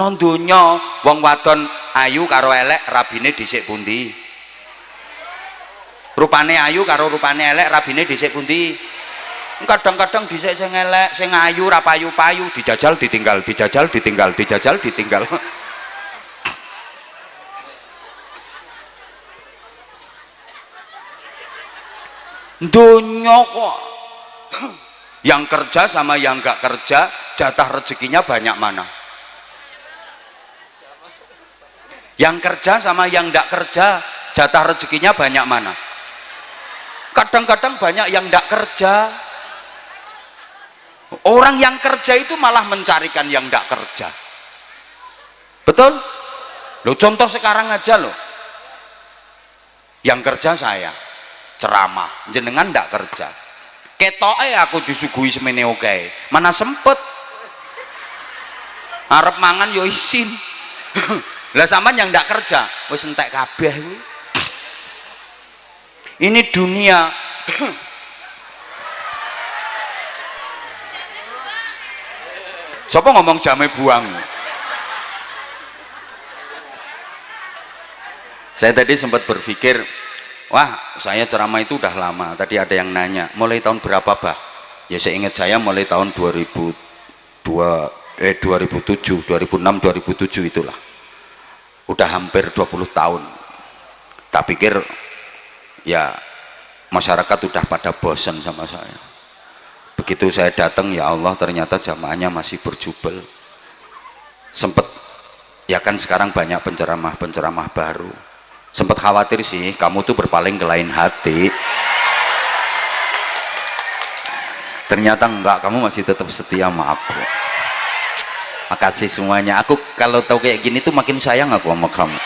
Non donya wong wadon ayu karo elek rabine dhisik pundi? Rupane ayu karo rupane elek rabine dhisik pundi? Kadang-kadang dhisik sing elek, sing ayu ra payu-payu, dijajal ditinggal, dijajal ditinggal, dijajal ditinggal. Donya kok yang kerja sama yang nggak kerja jatah rezekinya banyak mana? Yang kerja sama yang nggak kerja jatah rezekinya banyak mana? Kadang-kadang banyak yang nggak kerja. Orang yang kerja itu malah mencarikan yang nggak kerja. Betul? Loh, contoh sekarang aja loh. Yang kerja saya ceramah, jenengan nggak kerja. Ketoke aku disuguhi semene oke, mana sempet arep mangan yo isin. Lah sampean yang ndak kerja wis entek kabeh kuwi. Ini dunia. Siapa ngomong jame buang? Saya tadi sempat berpikir, wah saya ceramah itu udah lama. Tadi ada yang nanya mulai tahun berapa bah? Ya saya ingat saya mulai tahun 2007 2006 2007 itulah, udah hampir 20 tahun. Tak pikir ya masyarakat udah pada bosan sama saya. Begitu saya datang, ya Allah ternyata jamaahnya masih berjubel. Sempet ya kan sekarang banyak penceramah baru. Sempet khawatir sih kamu tuh berpaling ke lain hati. Ternyata enggak, kamu masih tetap setia sama aku. Makasih semuanya. Aku kalau tahu kayak gini tuh makin sayang aku sama kamu.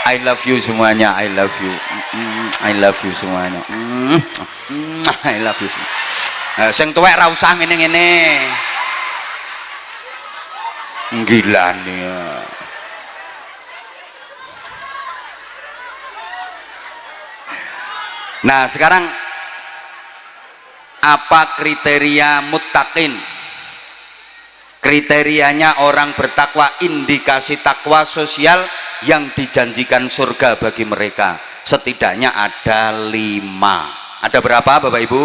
I love you semuanya. I love you. I love you semuanya. I love you. Sing tuwek ra usah ngene-ngene. Gila nih. Nah, sekarang apa kriteria muttaqin? Kriterianya orang bertakwa, indikasi takwa sosial yang dijanjikan surga bagi mereka setidaknya ada 5. Ada berapa Bapak Ibu?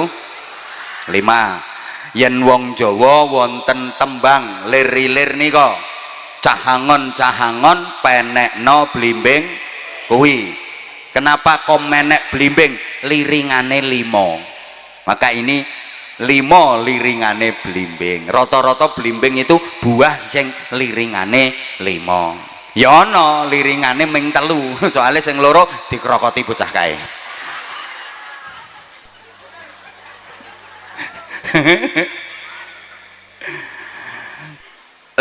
5. Yen wong Jawa wonten tembang lir-lir nika, cahangon-cahangon penekno blimbing kuwi. Kenapa kok menek blimbing? Liringane 5. Maka ini 5 liringane blimbing. Rata-rata blimbing itu buah sing liringane 5. Ya ana liringane ming 3, soalnya sing loro dikrokoti bocah kae.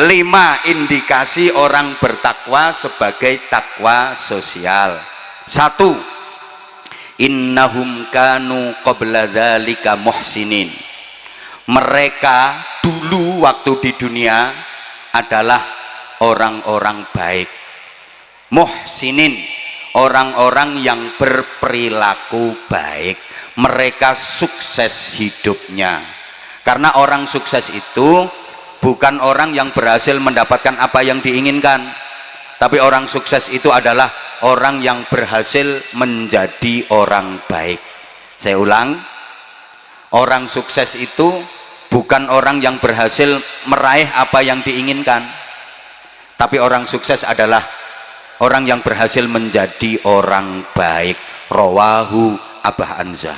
Lima indikasi orang bertakwa sebagai takwa sosial. 1, innahum kanu qabla dzalika muhsinin. Mereka dulu waktu di dunia adalah orang-orang baik. Muhsinin, orang-orang yang berperilaku baik. Mereka sukses hidupnya. Karena orang sukses itu bukan orang yang berhasil mendapatkan apa yang diinginkan, tapi orang sukses itu adalah orang yang berhasil menjadi orang baik. Saya ulang, orang sukses itu bukan orang yang berhasil meraih apa yang diinginkan, tapi orang sukses adalah orang yang berhasil menjadi orang baik. Rawahu Abah Anza.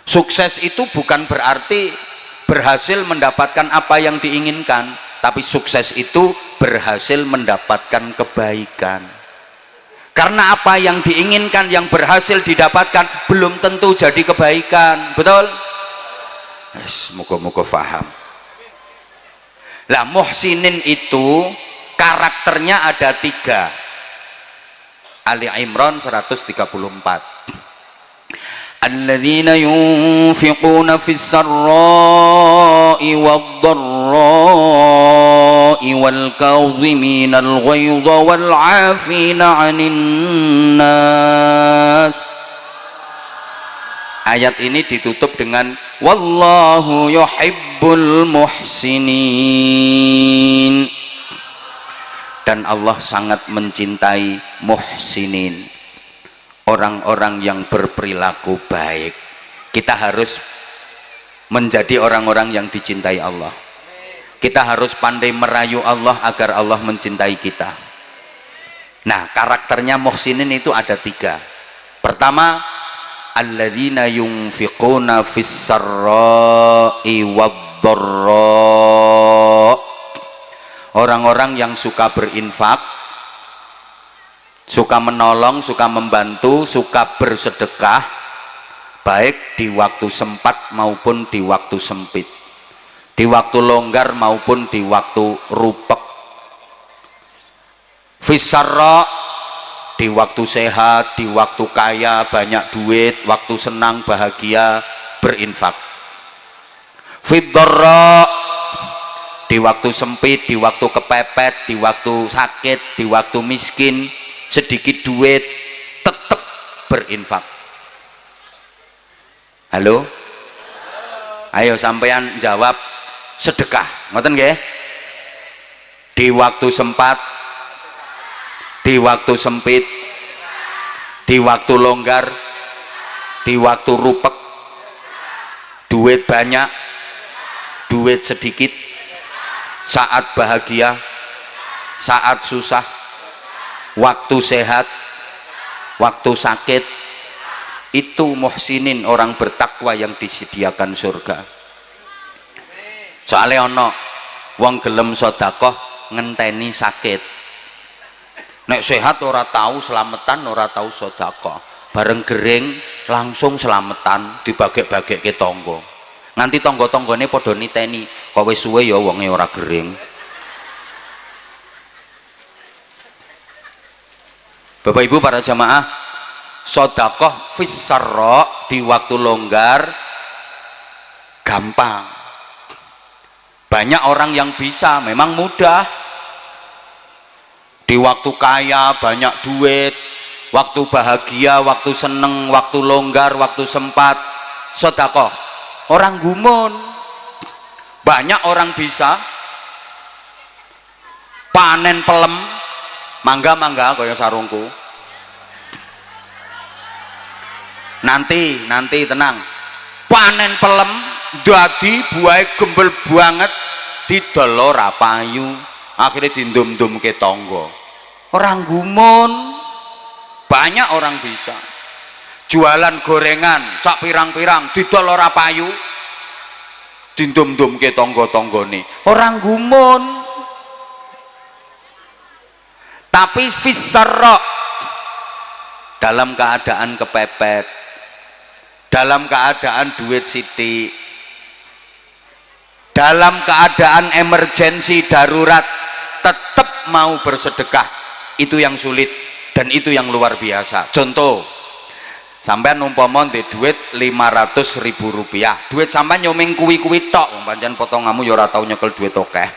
Sukses itu bukan berarti berhasil mendapatkan apa yang diinginkan, tapi sukses itu berhasil mendapatkan kebaikan. Karena apa yang diinginkan, yang berhasil didapatkan belum tentu jadi kebaikan. Betul? Moga-moga faham. Lah muhsinin itu karakternya ada 3. Ali Imran 134. Alladzina yunfiquna fis sarra'i wad-dharra'i wal kadhiminal ghaidha wal 'afina 'anil nas. Ayat ini ditutup dengan wallahu yuhibbul muhsinin. Dan Allah sangat mencintai muhsinin, orang-orang yang berperilaku baik. Kita harus menjadi orang-orang yang dicintai Allah. Kita harus pandai merayu Allah agar Allah mencintai kita. Nah, karakternya muhsinin itu ada 3. Pertama, alladzina yunfiquna fis sarra'i wad-dharra'. Orang-orang yang suka berinfak, suka menolong, suka membantu, suka bersedekah, baik di waktu sempat maupun di waktu sempit, di waktu longgar maupun di waktu rupek. Fisarra, di waktu sehat, di waktu kaya, banyak duit, waktu senang, bahagia, berinfak. Fiddarra, di waktu sempit, di waktu kepepet, di waktu sakit, di waktu miskin, sedikit duit, tetap berinfak. Halo? Ayo sampean jawab sedekah. Ngoten nggih? Di waktu sempat, di waktu sempit, di waktu longgar, di waktu rupek, duit banyak, duit sedikit, saat bahagia, saat susah, waktu sehat, waktu sakit. Itu muhsinin, orang bertakwa yang disediakan surga. Soalnya ono wong gelem sedekah ngenteni sakit, nek sehat ora tahu selamatan, ora tahu sedekah, bareng gering langsung selamatan, dibagek-bagekke tangga. Nganti tangga-tanggane padha niteni, kok wis suwe ya wonge ora gering. Bapak Ibu para jamaah, sedekah fis sarra, di waktu longgar gampang. Banyak orang yang bisa, memang mudah. Di waktu kaya banyak duit, waktu bahagia, waktu seneng, waktu longgar, waktu sempat, sedekah. Orang gumun, banyak orang bisa. Panen pelem, mangga kaya sarungku. Nanti tenang. Panen pelem dadi buahe gembel banget, didol ora payu, akhirnya dindum-dumke tangga. Orang gumun, banyak orang bisa. Jualan gorengan sak pirang-pirang, didol ora payu, dindum-dumke tangga-tanggane. Orang gumun. Tapi fisarra, dalam keadaan kepepet, dalam keadaan duit sithik, dalam keadaan emergensi darurat, tetap mau bersedekah. Itu yang sulit. dan itu yang luar biasa. Contoh, sampean umpama ndek duit 500.000 rupiah, duit sampean nyomeng kuwi-kuwi tok, pancen potonganmu ya ora tau nyekel duit akeh.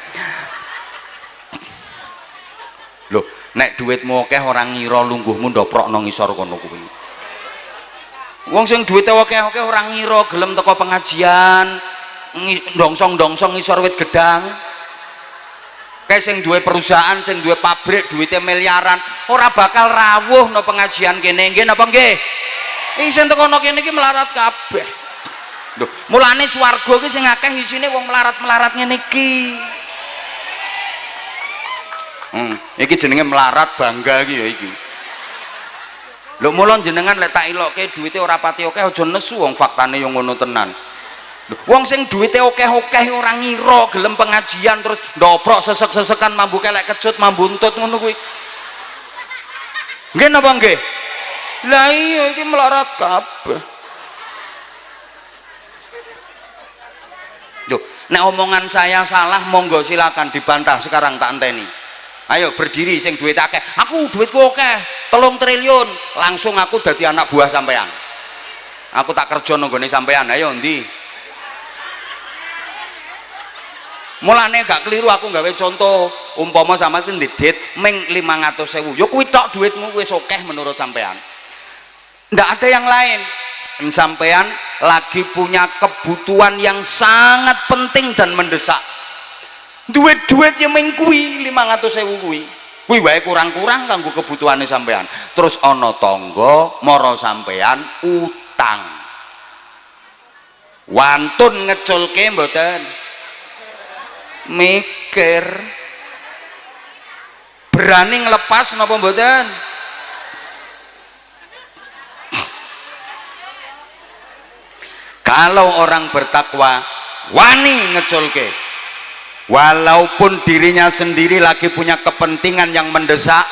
Loh, nek duitmu akeh ora ngira lungguhmu ndoprokno ngisor kono kuwi. Wong sing duwite akeh-akeh ora ngira gelem teko pengajian, ndongsong-ndongsong ngisor wit gedang. Kayak sing duwe perusahaan, sing duwe pabrik, duwite miliaran, ora bakal rawuh no pengajian kene, nggih napa nggih? Sing teko no kene iki melarat kabeh. Lho, mulane swarga iki sing akeh isine wong melarat-melarat ngene iki. Iki jenenge melarat bangga iki ya iki. Lho mula jenengan lek tak ilokke duwite ora pati akeh aja nesu, wong faktane yo ngono tenan. Wong sing duwite akeh-akeh ora ngira gelem pengajian terus ndoprok sesek-sesekan mambu kelek kecut mambu untut ngono kuwi. Nggih napa nggih? Lah iya iki melarat kabeh. Yo, nek omongan saya salah monggo silakan dibantah, sekarang tak enteni. Ayo berdiri sing duit akeh. Aku duitku akeh 3 triliun, langsung aku dadi anak buah sampean. Aku tak kerja nonggone sampean. Ayo endi? Mulane gak keliru aku gawe contoh, umpama sama itu ndedit meng 500.000, ya kuwi tok duitmu wis akeh menurut sampean. Ndak ada yang lain. Sampean lagi punya kebutuhan yang sangat penting dan mendesak. Duit-duit yang meng kuwi 500.000 kuwi wae kurang-kurang kanggo kebutuhane sampean. Terus ana tangga mara sampean utang. Wantun ngeculke mboten? Mikir. Berani ngelepas napa mboten? Kalau orang bertakwa wani ngeculke, walaupun dirinya sendiri lagi punya kepentingan yang mendesak,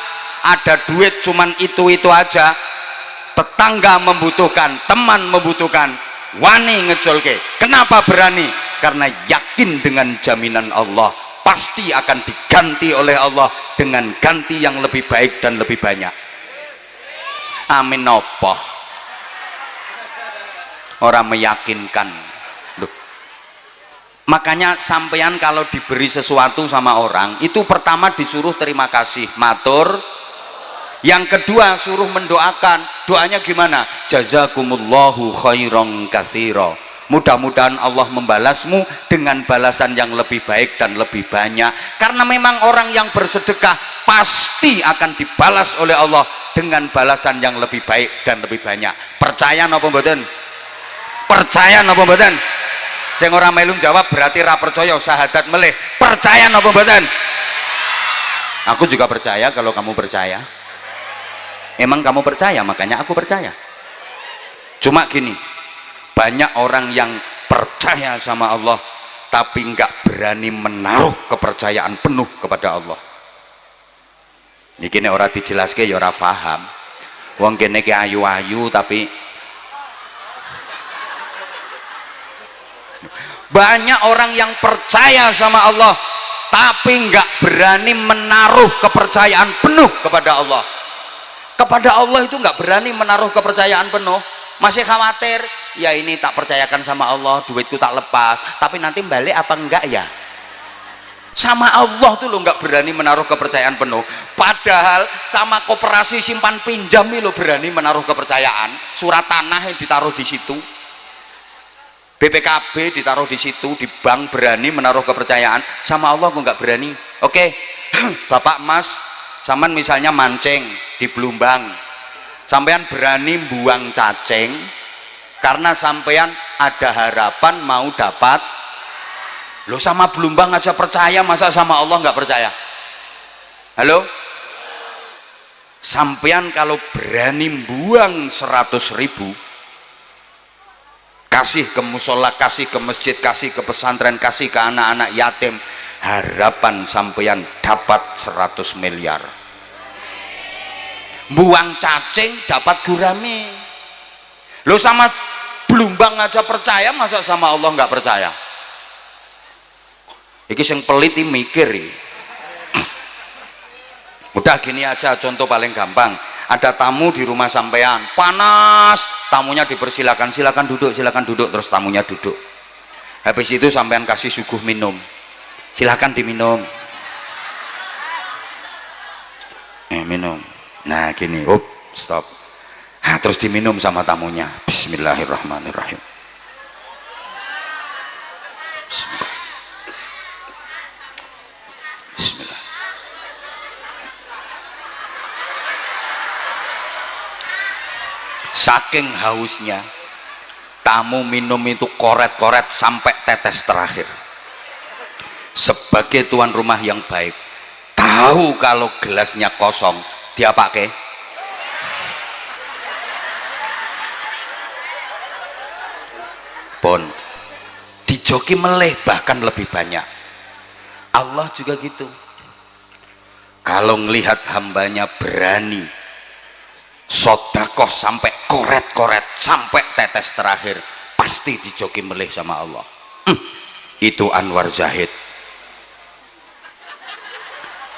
ada duit cuman itu aja, tetangga membutuhkan, teman membutuhkan, wani ngeculke. Kenapa berani? Karena yakin dengan jaminan Allah pasti akan diganti oleh Allah dengan ganti yang lebih baik dan lebih banyak. Amin. Apa orang meyakinkan. Loh. Makanya sampean kalau diberi sesuatu sama orang itu pertama disuruh terima kasih, matur. Yang kedua suruh mendoakan. Doanya gimana? Jazakumullahu khairan katsira. Mudah-mudahan Allah membalasmu dengan balasan yang lebih baik dan lebih banyak. Karena memang orang yang bersedekah pasti akan dibalas oleh Allah dengan balasan yang lebih baik dan lebih banyak. Percaya napa mboten? Percaya napa mboten? Sing ora melu jawab berarti ra percaya, syahadat melih. Percaya napa mboten? Aku juga percaya kalau kamu percaya. Emang kamu percaya, makanya aku percaya. Cuma gini, banyak orang yang percaya sama Allah tapi nggak berani menaruh kepercayaan penuh kepada Allah. Ini kene ora dijelaske ya ora paham. Wong kene ki ayu-ayu tapi banyak orang yang percaya sama Allah tapi nggak berani menaruh kepercayaan penuh kepada Allah. Kepada Allah itu nggak berani menaruh kepercayaan penuh, masih khawatir, ya ini tak percayakan sama Allah, duitku tak lepas, tapi nanti balik apa enggak ya? Sama Allah tuh lo nggak berani menaruh kepercayaan penuh, padahal sama koperasi simpan pinjam lo berani menaruh kepercayaan, surat tanah yang ditaruh di situ, BPKB ditaruh di situ, di bank berani menaruh kepercayaan, sama Allah kok nggak berani. Oke, Bapak Mas, sampean misalnya mancing di Belumbang, sampean berani buang cacing karena sampean ada harapan mau dapat. Lo sama Belumbang aja percaya, masa sama Allah nggak percaya? Halo? Sampean kalau berani buang 100.000, kasih ke musola, kasih ke masjid, kasih ke pesantren, kasih ke anak-anak yatim, harapan sampeyan dapat 100 miliar. Buang cacing dapat gurame. Lo sama Belumbang aja percaya, masa sama Allah nggak percaya? Iki sing pelit mikir. Udah gini aja, contoh paling gampang. ada tamu di rumah sampean, panas, tamunya dipersilakan, silakan duduk, terus tamunya duduk. Habis itu sampean kasih suguh minum, silakan diminum. Minum. Nah gini, stop. Nah, terus diminum sama tamunya. Bismillahirrahmanirrahim. Bismillah. Saking hausnya, tamu minum itu koret-koret sampai tetes terakhir. Sebagai tuan rumah yang baik, tahu kalau gelasnya kosong, dia pakai. Pon, dijoki meleh bahkan lebih banyak. Allah juga gitu. Kalau ngelihat hambanya berani sodakoh sampai koret-koret sampai tetes terakhir, pasti dijoki meleh sama Allah. Itu Anwar Zahid.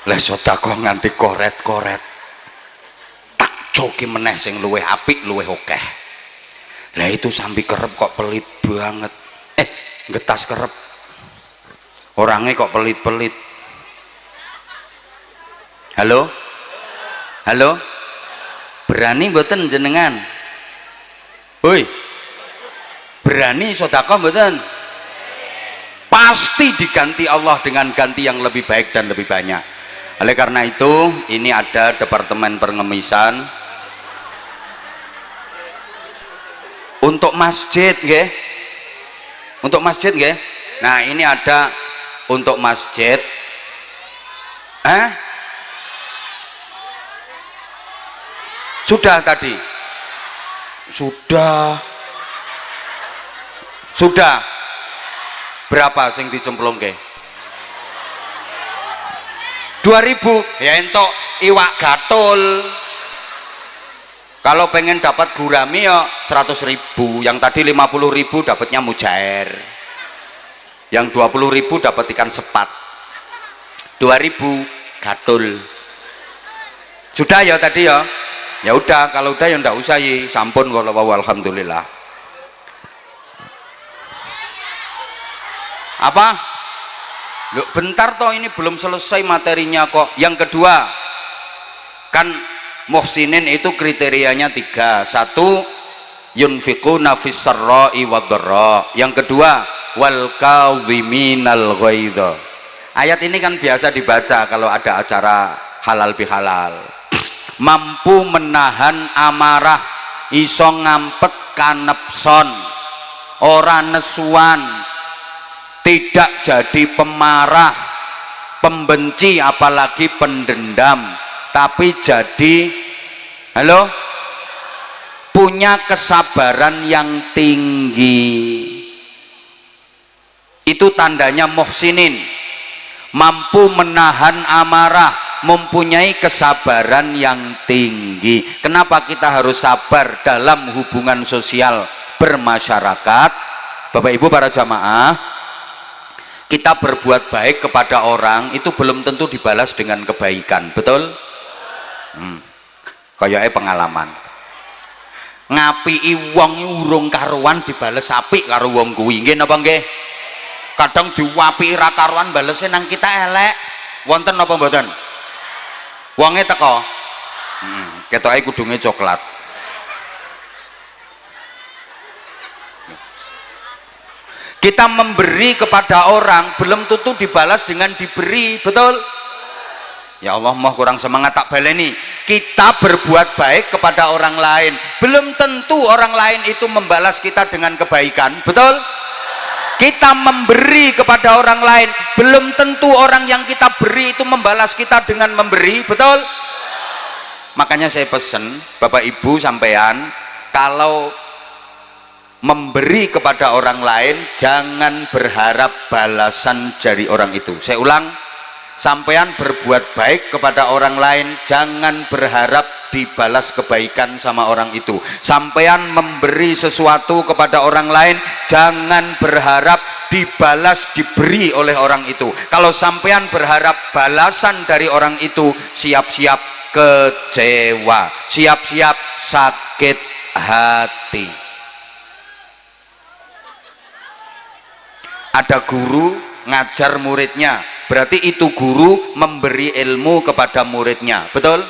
Lah sodakoh nganti koret-koret, tak joki meneh sing luweh apik luweh akeh. Lah itu sambil kerep kok pelit banget. Getas kerep. Orangnya kok pelit-pelit. Halo? Halo? Berani mboten jenengan? Hoi. Berani sedekah mboten? Pasti diganti Allah dengan ganti yang lebih baik dan lebih banyak. Oleh karena itu, ini ada departemen pengemisan untuk masjid, nggih. Untuk masjid, nggih. Nah, ini ada untuk masjid. Sudah tadi. Sudah. Berapa sing dicemplungke? 2000 ya entuk iwak gatul. Kalau pengen dapat gurami ya 100.000, yang tadi 50.000 dapatnya mujair, yang 20.000 dapat ikan sepat, 2.000 gatul. Sudah ya tadi ya. Ya udah, kalau udah ya ndak usah ya, sampun kalau alhamdulillah. Apa? Loh, bentar toh, ini belum selesai materinya kok. Yang kedua, kan muhsinin itu kriterianya 3. 1, yunfiquna fis sarra'i wadh-dharra. Yang kedua, wal kadhiminal ghaidha. Ayat ini kan biasa dibaca kalau ada acara halal bihalal. Mampu menahan amarah, iso ngampet kanepson, ora nesuan, tidak jadi pemarah, pembenci, apalagi pendendam, tapi jadi punya kesabaran yang tinggi. Itu tandanya muhsinin, mampu menahan amarah, mempunyai kesabaran yang tinggi. Kenapa kita harus sabar dalam hubungan sosial bermasyarakat? Bapak Ibu para jamaah, kita berbuat baik kepada orang itu belum tentu dibalas dengan kebaikan, betul? Kayaknya pengalaman ngapii wong urung karuan dibales apik karo wong kuwi, nggih napa nggih? Kadang diwapiki ra karuan balese nang kita elek, wonten napa mboten? Wonge teko, ketoke kudunge coklat. Kita memberi kepada orang belum tentu dibalas dengan diberi, betul? Ya Allah, mau kurang semangat tak baleni. Kita berbuat baik kepada orang lain, belum tentu orang lain itu membalas kita dengan kebaikan, betul? Kita memberi kepada orang lain, belum tentu orang yang kita beri itu membalas kita dengan memberi, betul? Makanya saya pesen Bapak Ibu sampean, kalau memberi kepada orang lain jangan berharap balasan dari orang itu. Saya ulang, sampean berbuat baik kepada orang lain jangan berharap dibalas kebaikan sama orang itu. Sampean memberi sesuatu kepada orang lain jangan berharap dibalas, diberi oleh orang itu. Kalau sampean berharap balasan dari orang itu, siap-siap kecewa, siap-siap sakit hati. Ada guru ngajar muridnya, berarti itu guru memberi ilmu kepada muridnya, betul?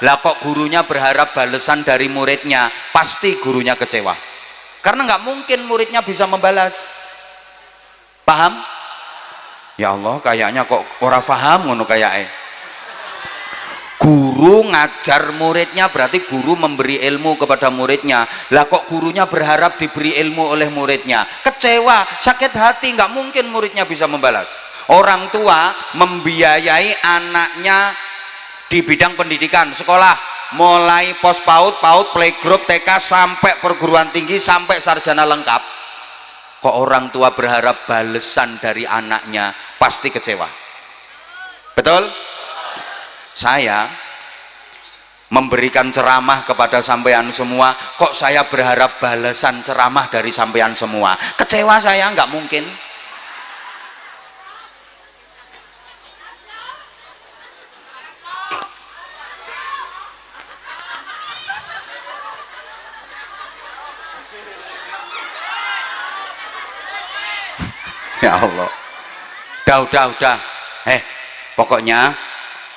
Lah kok gurunya berharap balasan dari muridnya, pasti gurunya kecewa, karena nggak mungkin muridnya bisa membalas. Paham? Ya Allah, kayaknya kok ora paham ngono kayaknya. Guru ngajar muridnya berarti guru memberi ilmu kepada muridnya. Lah kok gurunya berharap diberi ilmu oleh muridnya, kecewa, sakit hati, nggak mungkin muridnya bisa membalas. Orang tua membiayai anaknya di bidang pendidikan, sekolah, mulai pos PAUD, PAUD, playgroup, TK sampai perguruan tinggi sampai sarjana lengkap. Kok orang tua berharap balasan dari anaknya, pasti kecewa. Betul? Saya memberikan ceramah kepada sampean semua, kok saya berharap balasan ceramah dari sampean semua, kecewa saya, nggak mungkin. Ya Allah, udah. Pokoknya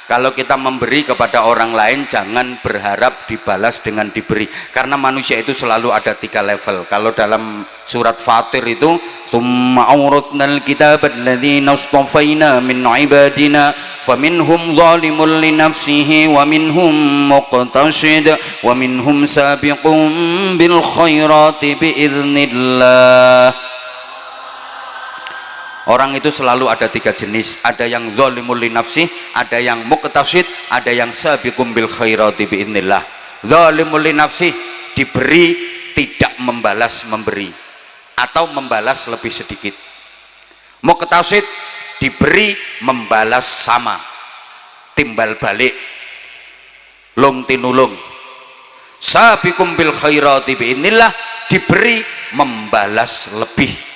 kalau kita memberi kepada orang lain, jangan berharap dibalas dengan diberi, karena manusia itu selalu ada 3 level. Kalau dalam surat Fatir itu, tsumma awrathnal kitaba alladzina astafaina min ibadina faminhum zalimun li nafsihi wa minhum muqtasid wa minhum sabiqun bil khairati biiznillah. Orang itu selalu ada 3 jenis, ada yang zalimul li nafsih, ada yang muqtasid, ada yang sabiqum bil khairati biiznillah. Zalimul li nafsih, diberi tidak membalas memberi atau membalas lebih sedikit. Muqtasid, diberi membalas sama, timbal balik, lung tinulung. Sabiqum bil khairati biiznillah, diberi membalas lebih.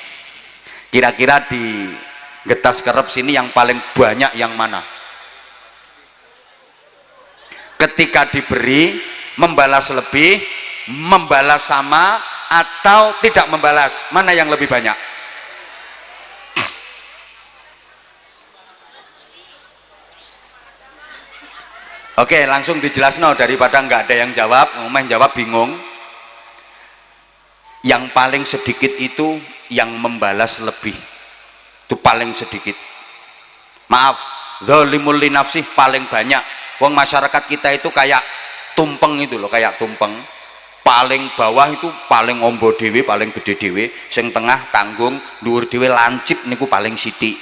Kira-kira di Getas Kerep sini yang paling banyak yang mana? Ketika diberi membalas lebih, membalas sama, atau tidak membalas, mana yang lebih banyak? Oke, langsung dijelaskan daripada nggak ada yang jawab, main jawab bingung. Yang paling sedikit itu yang membalas lebih, itu paling sedikit. Maaf, zalimul li nafsih paling banyak. Wong masyarakat kita itu kayak tumpeng itu loh, kayak tumpeng. Paling bawah itu paling ombo dewe, paling gede dewe, sing tengah tanggung, dhuwur dewe lancip niku paling sithik.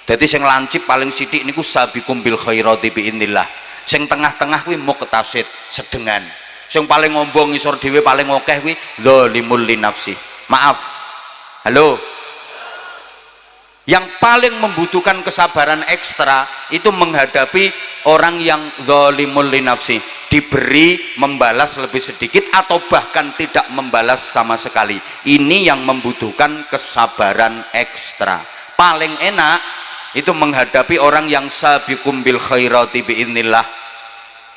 Dadi sing lancip paling sithik niku sabiqum bil khairati biiznillah. Sing tengah-tengah kuwi muqtasid, sedengan. Sing paling ngombong ngisor dhewe paling akeh kuwi zalimul li nafsi. Maaf. Halo. Yang paling membutuhkan kesabaran ekstra itu menghadapi orang yang zalimul li nafsi, diberi membalas lebih sedikit atau bahkan tidak membalas sama sekali. Ini yang membutuhkan kesabaran ekstra. Paling enak itu menghadapi orang yang sabiqum bil khairati biiznillah.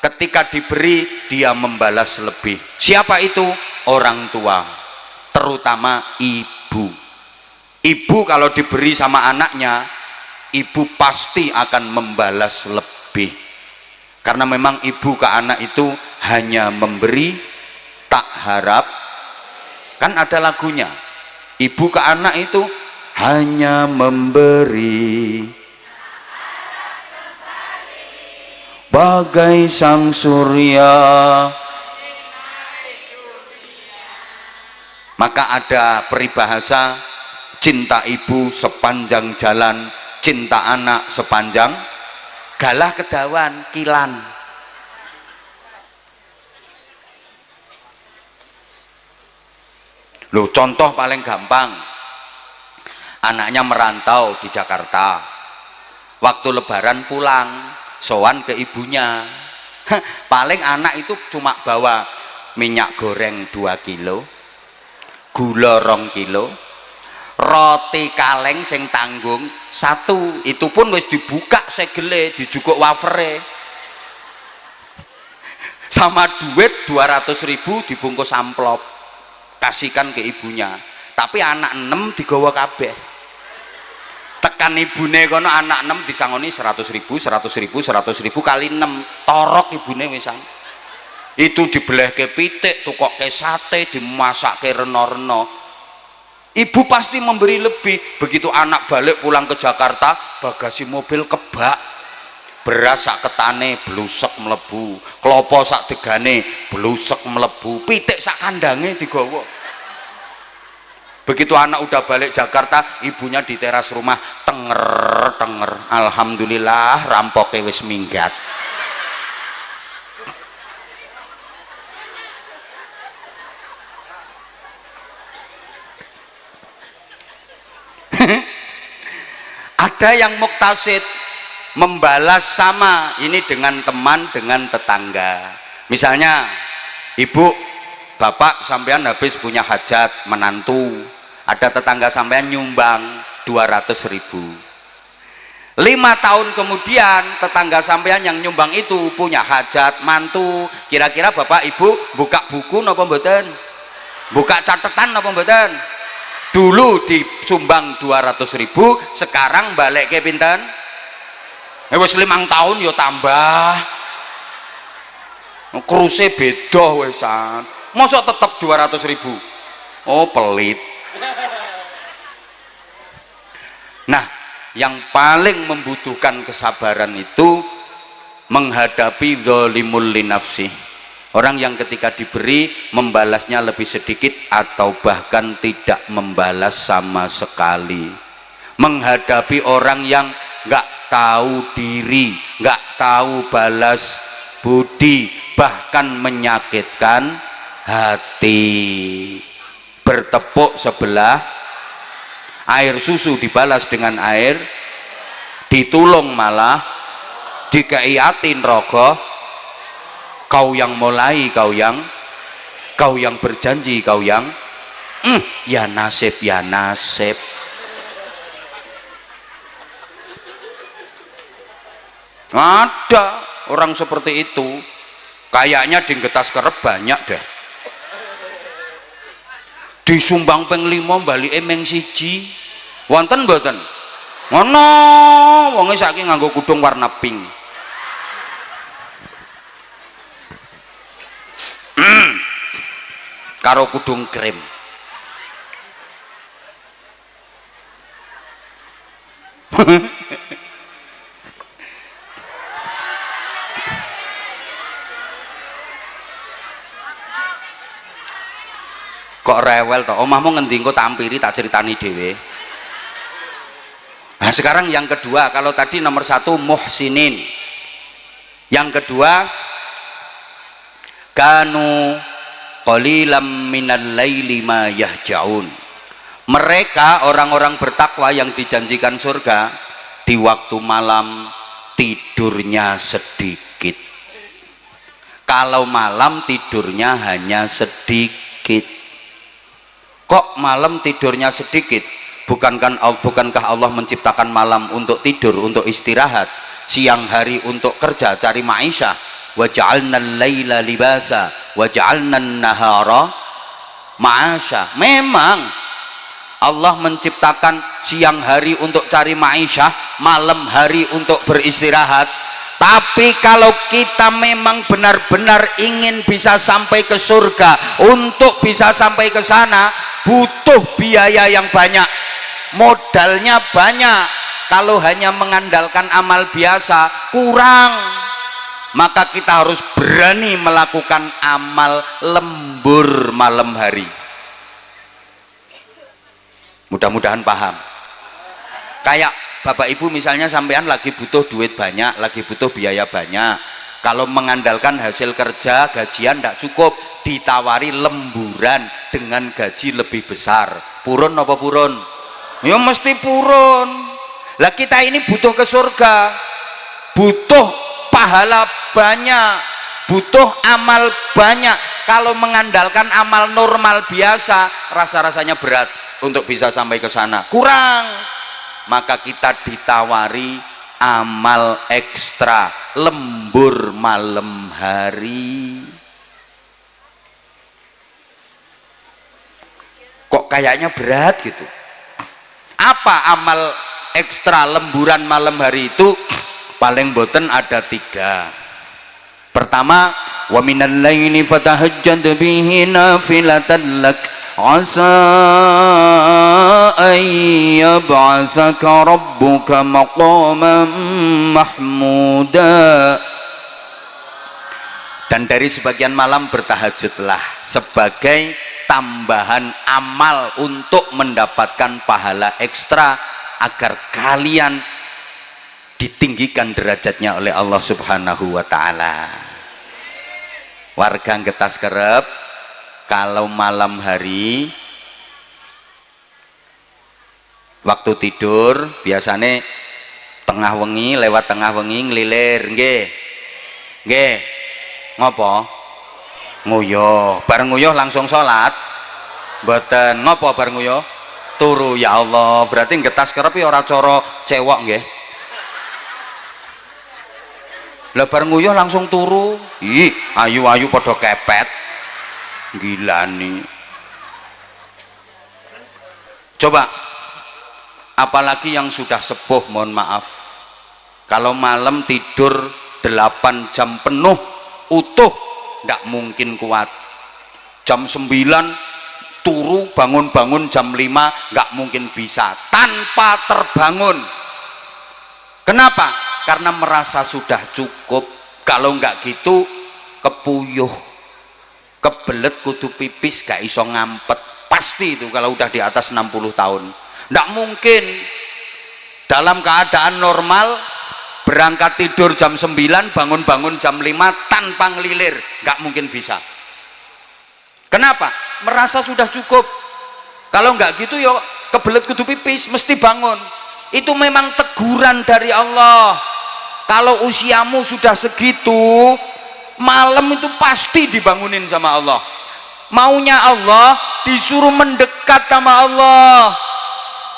Ketika diberi dia membalas lebih. Siapa itu? Orang tua, terutama ibu. Ibu kalau diberi sama anaknya, ibu pasti akan membalas lebih, karena memang ibu ke anak itu hanya memberi, tak harap. Kan ada lagunya, ibu ke anak itu hanya memberi, bagai sang surya. Maka ada peribahasa, cinta ibu sepanjang jalan, cinta anak sepanjang galah kedawan kilan. Loh, contoh paling gampang, anaknya merantau di Jakarta, waktu lebaran pulang sowan ke ibunya. Paling anak itu cuma bawa minyak goreng 2 kilo, gula 2 kilo, roti kaleng sing tanggung satu, itu pun wis dibuka segele, dijukuk wafere, sama duit 200.000 dibungkus amplop, kasihkan ke ibunya. Tapi anak 6 digawa kabeh, tekan ibune kono anak 6 disangoni 100.000 kali 6 torok ibune wisan. Itu dibelehke pitik, tukokke sate, dimasakke reno-reno. Ibu pasti memberi lebih. Begitu anak balik pulang ke Jakarta, bagasi mobil kebak, beras sak ketane blusek mlebu, klopo sak degane blusek mlebu, pitik sak kandange digawa. Begitu anak udah balik Jakarta, ibunya di teras rumah tenger, alhamdulillah rampoke wis minggat. Ada yang muktasid, membalas sama ini dengan teman, dengan tetangga. Misalnya ibu bapak sampean habis punya hajat menantu, ada tetangga sampean nyumbang 200.000. 5 tahun kemudian tetangga sampean yang nyumbang itu punya hajat mantu, kira-kira bapak ibu buka buku napa mboten? Buka catatan napa mboten? Dulu disumbang 200.000, sekarang balik ke pinten? Wis 5 tahun yo tambah. Kruse beda wisan. Mosok tetep 200.000. Oh, pelit. Nah, yang paling membutuhkan kesabaran itu menghadapi zalimul linafsi. Orang yang ketika diberi membalasnya lebih sedikit atau bahkan tidak membalas sama sekali. Menghadapi orang yang nggak tahu diri, nggak tahu balas budi, bahkan menyakitkan hati. Bertepuk sebelah, air susu dibalas dengan air, ditulung malah dikeiatin rogoh. Kau yang mulai, kau yang berjanji, kau yang ya nasib, ya nasib. Ada orang seperti itu, kayaknya di Getas Kerep banyak deh. Disumbang ping 5 balik emeng siji, wonten mboten? Ngono, wonge saiki nganggo kudung warna pink. Karo kudung krim. Kok rewel toh? Omahmu ngendi engko tampiri tak ceritani dhewe. Nah, sekarang yang kedua, kalau tadi nomor 1 muhsinin. Yang kedua, kanu qalilam minal laili ma yahjaun. Mereka orang-orang bertakwa yang dijanjikan surga di waktu malam tidurnya sedikit. Kalau malam tidurnya hanya sedikit. Kok malam tidurnya sedikit? Bukankah Allah menciptakan malam untuk tidur, untuk istirahat, siang hari untuk kerja, cari maisha? Wa ja'alna al-laila libasa wa ja'alna an-nahara ma'asha. Memang Allah menciptakan siang hari untuk cari maisha, malam hari untuk beristirahat. Tapi kalau kita memang benar-benar ingin bisa sampai ke surga, untuk bisa sampai ke sana butuh biaya yang banyak, modalnya banyak. Kalau hanya mengandalkan amal biasa kurang. Maka kita harus berani melakukan amal lembur malam hari. Mudah-mudahan paham. Kayak bapak ibu misalnya sampean lagi butuh duit banyak, lagi butuh biaya banyak. Kalau mengandalkan hasil kerja, gajian tidak cukup, ditawari lemburan dengan gaji lebih besar. Purun apa purun? Ya mesti purun. Lah kita ini butuh ke surga, butuh pahala banyak, butuh amal banyak. Kalau mengandalkan amal normal biasa, rasa-rasanya berat. untuk bisa sampai ke sana, kurang. Maka kita ditawari amal ekstra, lembur malam hari. Kok kayaknya berat gitu. Apa amal ekstra lemburan malam hari itu? Paling boten ada 3. Pertama, wa minal laili fatahajjad bihi nafilatan lak asa an yab'atsaka rabbuka maqaman mahmuda. Dan dari sebagian malam bertahajudlah sebagai tambahan amal untuk mendapatkan pahala ekstra agar kalian ditinggikan derajatnya oleh Allah Subhanahu wa ta'ala. Warga Getas Kerep kalau malam hari waktu tidur biasanya tengah wengi, lewat tengah wengi ngelilir nggih. Nggih. Ngopo? Nguyuh. Bareng nguyuh langsung sholat. Mboten. Ngopo bareng nguyuh? Turu. Ya Allah, berarti Getas Kerep ora cara cewek nggih. Lah bareng nguyuh langsung turu. Ih, ayu-ayu padha kepet. Gila nih. Coba apalagi yang sudah sepuh, mohon maaf, kalau malam tidur 8 jam penuh utuh ndak mungkin kuat. Jam 9 turu, bangun-bangun jam 5 nggak mungkin bisa tanpa terbangun. Kenapa? Karena merasa sudah cukup. Kalau nggak gitu kepuyuh, kebelet kudu pipis gak iso ngampet, pasti itu kalau udah di atas 60 tahun. Nggak mungkin dalam keadaan normal berangkat tidur jam 9 bangun-bangun jam 5 tanpa ngelilir, nggak mungkin bisa. Kenapa? Merasa sudah cukup. Kalau nggak gitu yo kebelet kudu pipis mesti bangun. Itu memang teguran dari Allah. Kalau usiamu sudah segitu, malam itu pasti dibangunin sama Allah. Maunya Allah disuruh mendekat sama Allah,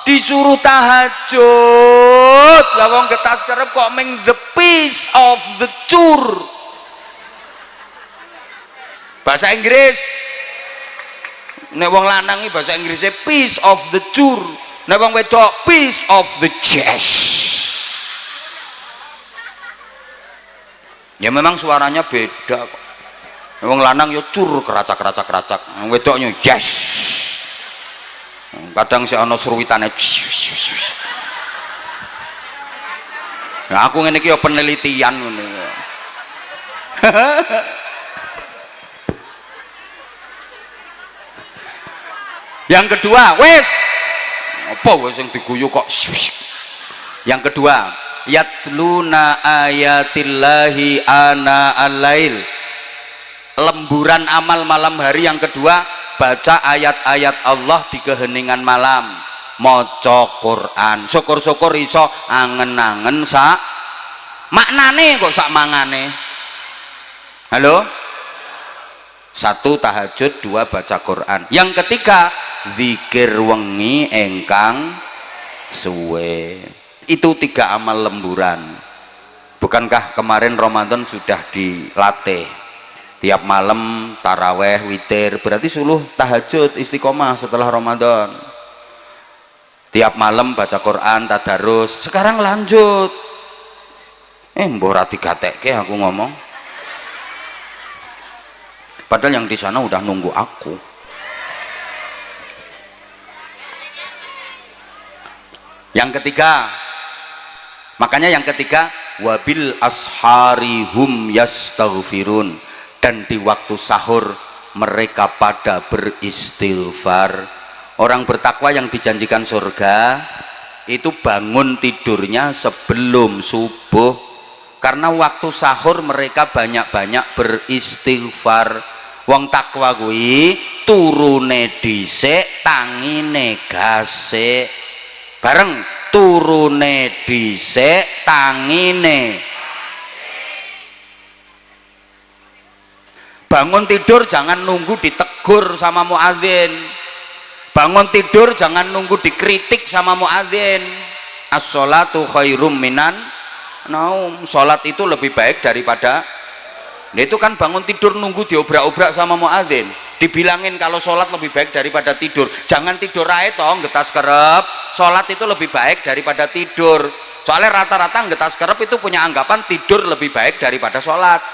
disuruh tahajud. Lah wong Getas Kerep kok meng the piece of the chur. Bahasa Inggris. Nek wong lanang iki bahasa Inggrisnya piece of the chur. Nek wong wedok piece of the chest. Ya memang suaranya beda kok. Wong lanang yo cur keracak-keracak, wedoknya yes. Kadang si ana sruwitane. Nah, aku ngene iki yo penelitian ngono. Yang kedua, wes apa wes yang diguyu kok. Yang kedua, yatluna ayatillahi ana al-lail, lemburan amal malam hari. Yang kedua, baca ayat-ayat Allah di keheningan malam, maca Quran. Syukur-syukur iso angen-angen sak maknane kok sak mangane. Halo? 1 tahajud, 2 baca Quran. Yang ketiga, zikir wengi engkang suwe. Itu 3 amal lemburan. Bukankah kemarin Ramadan sudah dilatih tiap malam taraweh, witir, berarti suluh tahajud istiqomah setelah Ramadan. Tiap malam baca Quran, tadarus. Sekarang lanjut. Mbok ora digatekke aku ngomong. Padahal yang di sana udah nunggu aku. Yang ketiga, makanya yang ketiga, wabil asharihum yastaghfirun, dan di waktu sahur mereka pada beristighfar. Orang bertakwa yang dijanjikan surga itu bangun tidurnya sebelum subuh, karena waktu sahur mereka banyak-banyak beristighfar. Wong takwa kuwi turune dhisik tangine gasik. Bareng turune dhisik tangine. Bangun tidur jangan nunggu ditegur sama muadzin. Bangun tidur jangan nunggu dikritik sama muadzin. As-sholatu khairum minan naum. Sholat itu lebih baik daripada. Nah, itu kan bangun tidur nunggu diobrak-obrak sama muadzin. Dibilangin kalau sholat lebih baik daripada tidur. Jangan tidur ae toh getas kerep. Sholat itu lebih baik daripada tidur. Soalnya rata-rata getas kerep itu punya anggapan tidur lebih baik daripada sholat.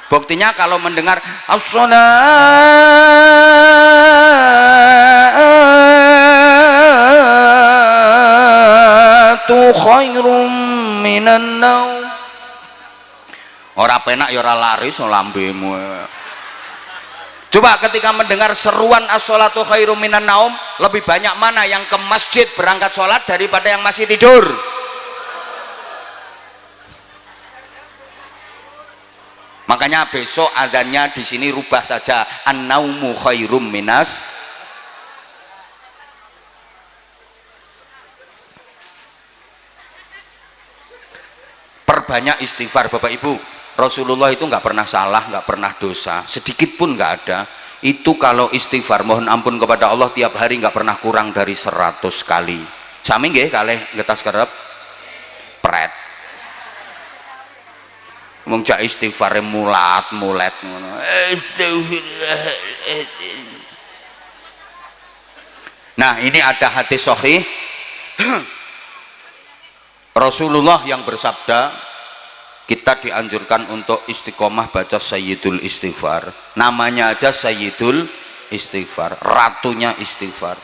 Buktinya kalau mendengar as-sholatu khairum minan naum. Ora penak ya ora laris lambemu. Coba ketika mendengar seruan as-sholatu khairum minan naum, lebih banyak mana yang ke masjid berangkat sholat daripada yang masih tidur? Makanya besok azannya di sini rubah saja, an-naumu khairum minas. Perbanyak istighfar Bapak Ibu. Rasulullah itu nggak pernah salah, nggak pernah dosa, sedikit pun nggak ada. Itu kalau istighfar mohon ampun kepada Allah tiap hari nggak pernah kurang dari 100 kali. Sami nggih kalih ngetas kerep pret. Wong jak istighfare mulat ngono. Nah, ini ada hadis sahih Rasulullah yang bersabda, kita dianjurkan untuk istiqomah baca Sayyidul Istighfar. Namanya aja Sayyidul Istighfar, ratunya istighfar.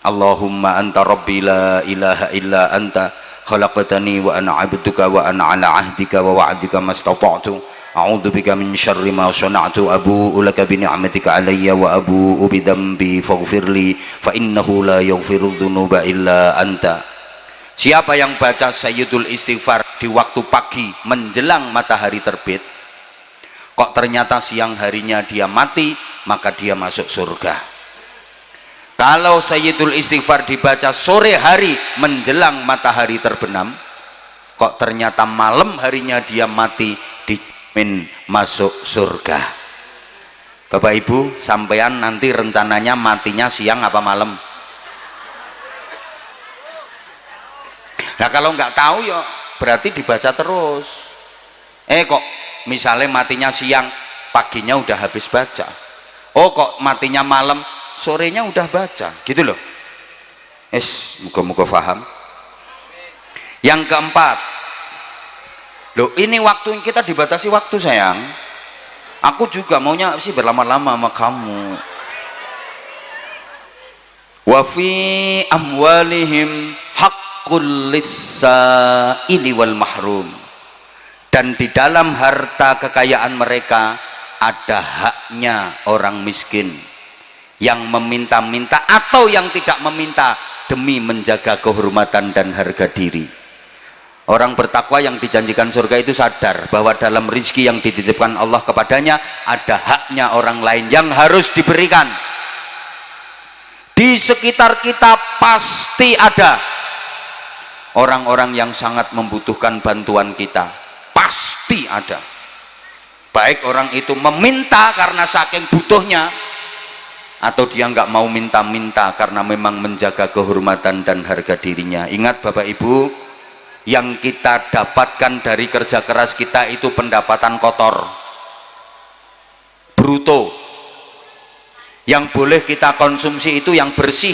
Allahumma anta rabbi la ilaha illa anta khalaqtani wa ana 'abduka wa ana 'ala 'ahdika wa wa'dika mastata'tu a'udzu bika min syarri ma sana'tu abu'u laka bi ni'matika 'alayya wa abu'u bi dhanbi faghfirli fa innahu la yaghfiru dzunuba illa anta. Siapa yang baca Sayyidul Istighfar di waktu pagi menjelang matahari terbit, kok ternyata siang harinya dia mati, maka dia masuk surga. Kalau Sayyidul Istighfar dibaca sore hari menjelang matahari terbenam, kok ternyata malam harinya dia mati, dijamin masuk surga. Bapak Ibu, sampean nanti rencananya matinya siang apa malam? Nah kalau nggak tahu ya berarti dibaca terus. Kok misalnya matinya siang, paginya udah habis baca. Oh kok matinya malam, sorenya udah baca, gitu loh. Muka-muka paham. Yang keempat, loh ini waktu kita dibatasi waktu sayang. Aku juga maunya sih berlama-lama sama kamu. Wa fi amwalihim haqqul lis-sa'ili wal mahrum. Dan di dalam harta kekayaan mereka ada haknya orang miskin yang meminta-minta atau yang tidak meminta demi menjaga kehormatan dan harga diri. Orang bertakwa yang dijanjikan surga itu sadar bahwa dalam rizki yang dititipkan Allah kepadanya ada haknya orang lain yang harus diberikan. Di sekitar kita pasti ada orang-orang yang sangat membutuhkan bantuan kita, pasti ada. Baik orang itu meminta karena saking butuhnya, atau dia nggak mau minta-minta karena memang menjaga kehormatan dan harga dirinya. Ingat Bapak Ibu, yang kita dapatkan dari kerja keras kita itu pendapatan kotor, bruto. Yang boleh kita konsumsi itu yang bersih.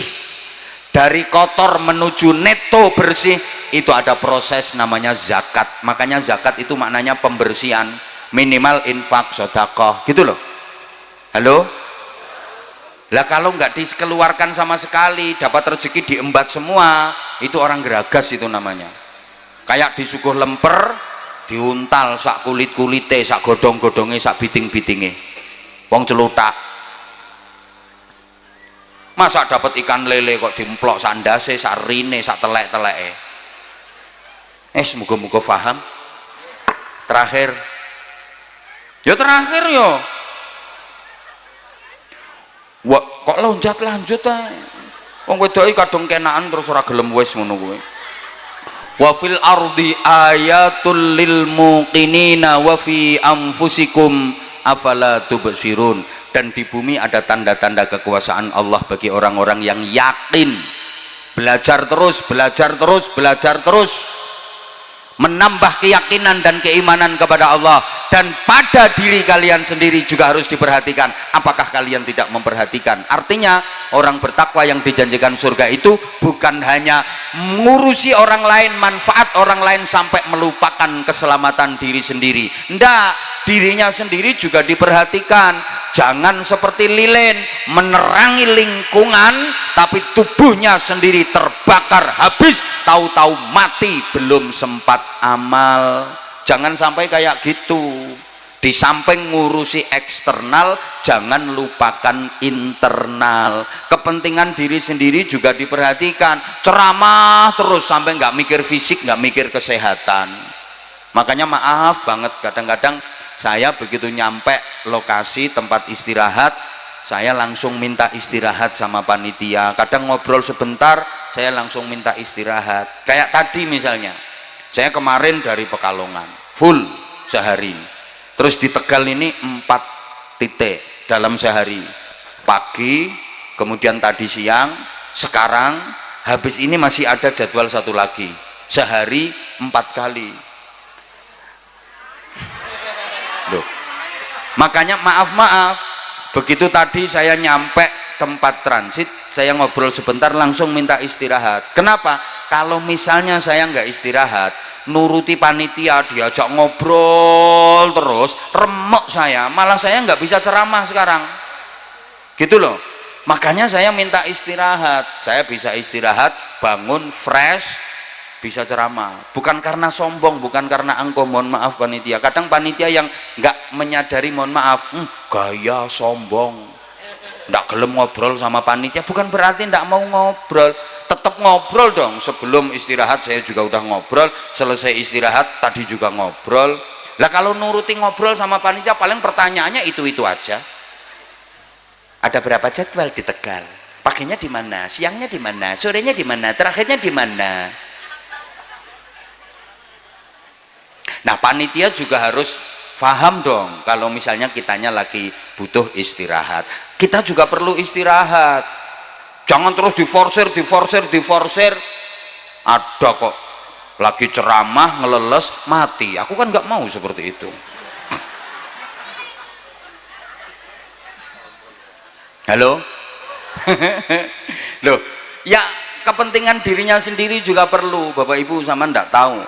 Dari kotor menuju neto bersih itu ada proses namanya zakat. Makanya zakat itu maknanya pembersihan, minimal infak, sedekah, gitu loh. Halo? Lah kalau nggak dikeluarkan sama sekali, dapat rezeki diembat semua, itu orang geragas itu namanya. Kayak disuguh lemper, diuntal sak kulit-kulite, sak godong-godonge, sak biting-bitinge. Wong celutak. Masa dapat ikan lele kok dimplok sandase, sak rine, sak telek-teleke. Semoga-moga paham. Terakhir. Ya terakhir yo. Wah, kok lonjat lanjut ae. Wong wedoke kadung kenaan terus ora gelem wis ngono kuwi. Wa fil ardi ayatul lil muqinina wa fi anfusikum afala tubsirun. dan di bumi ada tanda-tanda kekuasaan Allah bagi orang-orang yang yakin. Belajar terus, belajar terus, belajar terus, menambah keyakinan dan keimanan kepada Allah. Dan pada diri kalian sendiri juga harus diperhatikan, apakah kalian tidak memperhatikan. Artinya orang bertakwa yang dijanjikan surga itu bukan hanya mengurusi orang lain, manfaat orang lain sampai melupakan keselamatan diri sendiri. Ndak, dirinya sendiri juga diperhatikan. Jangan seperti lilin menerangi lingkungan tapi tubuhnya sendiri terbakar habis, tahu-tahu mati belum sempat amal. Jangan sampai kayak gitu. Di samping ngurusi eksternal, jangan lupakan internal. Kepentingan diri sendiri juga diperhatikan. Ceramah terus sampai nggak mikir fisik, nggak mikir kesehatan. Makanya maaf banget, kadang-kadang saya begitu nyampe lokasi tempat istirahat, saya langsung minta istirahat sama panitia. Kadang ngobrol sebentar, saya langsung minta istirahat. Kayak tadi misalnya, saya kemarin dari Pekalongan full sehari, terus di Tegal ini 4 titik dalam sehari, pagi, kemudian tadi siang, sekarang, habis ini masih ada jadwal satu lagi, sehari 4 kali. Loh, makanya maaf begitu tadi saya nyampe tempat transit, saya ngobrol sebentar langsung minta istirahat. Kenapa? Kalau misalnya saya nggak istirahat, nuruti panitia diajak ngobrol terus, remuk saya, malah saya nggak bisa ceramah sekarang gitu loh. Makanya saya minta istirahat, saya bisa istirahat, bangun fresh, bisa ceramah. Bukan karena sombong, bukan karena angkuh, mohon maaf panitia. Kadang panitia yang nggak menyadari, mohon maaf, gaya sombong, nggak gelem ngobrol sama panitia, bukan berarti nggak mau ngobrol. Tetap ngobrol dong. Sebelum istirahat saya juga udah ngobrol, selesai istirahat tadi juga ngobrol. Lah kalau nuruti ngobrol sama panitia, paling pertanyaannya itu aja. Ada berapa jadwal di Tegal? Paginya di mana? Siangnya di mana? Sorenya di mana? Terakhirnya di mana? Nah, panitia juga harus paham dong kalau misalnya kitanya lagi butuh istirahat. Kita juga perlu istirahat. Jangan terus diforsir. Ada kok lagi ceramah ngeleles mati. Aku kan nggak mau seperti itu. Halo? Loh, ya kepentingan dirinya sendiri juga perlu. Bapak Ibu sama ndak tahu.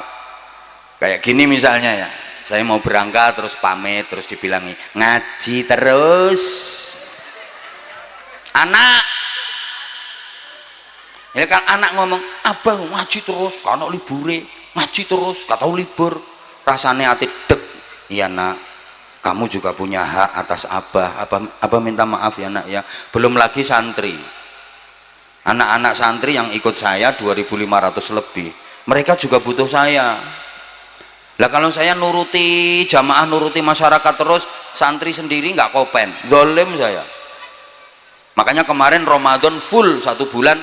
Kayak gini misalnya ya, saya mau berangkat terus pamit, terus dibilangi ngaji terus. Anak, ya kan anak ngomong, abang ngaji terus, kalau libure ngaji terus, gak tahu libur, rasanya hati deg. Iya nak, kamu juga punya hak atas abah. Abah minta maaf ya nak ya. Belum lagi santri, anak-anak santri yang ikut saya 2.500 lebih, mereka juga butuh saya. Lah kalau saya nuruti jamaah, nuruti masyarakat terus, santri sendiri nggak kopen, dolim saya. Makanya kemarin Ramadan full 1 bulan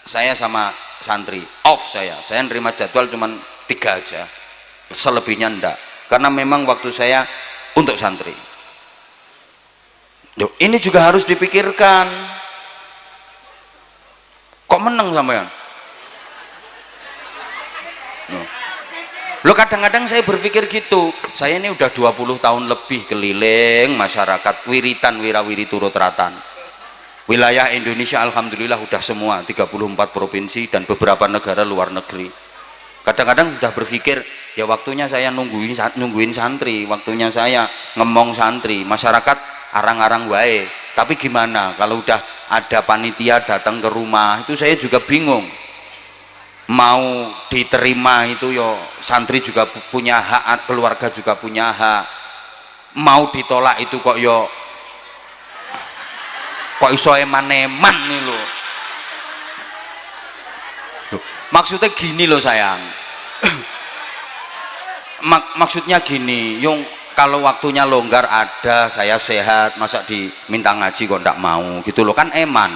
saya sama santri off, saya nerima jadwal cuman 3 aja, selebihnya enggak, karena memang waktu saya untuk santri. Loh, ini juga harus dipikirkan. Kok meneng sampean? Loh, kadang-kadang saya berpikir gitu, saya ini udah 20 tahun lebih keliling masyarakat, wiritan, wirawiri turut ratan. Wilayah Indonesia alhamdulillah udah semua, 34 provinsi dan beberapa negara luar negeri. Kadang-kadang sudah berpikir, ya waktunya saya nungguin santri, waktunya saya ngemong santri, masyarakat arang-arang wae. Tapi gimana kalau udah ada panitia datang ke rumah, itu saya juga bingung. Mau diterima itu yo santri juga punya hak, keluarga juga punya hak. Mau ditolak itu kok iso eman-eman nih lo. Maksudnya gini loh sayang. Maksudnya gini, yung kalau waktunya longgar ada, saya sehat, masa diminta ngaji kok ndak mau gitu loh, kan eman.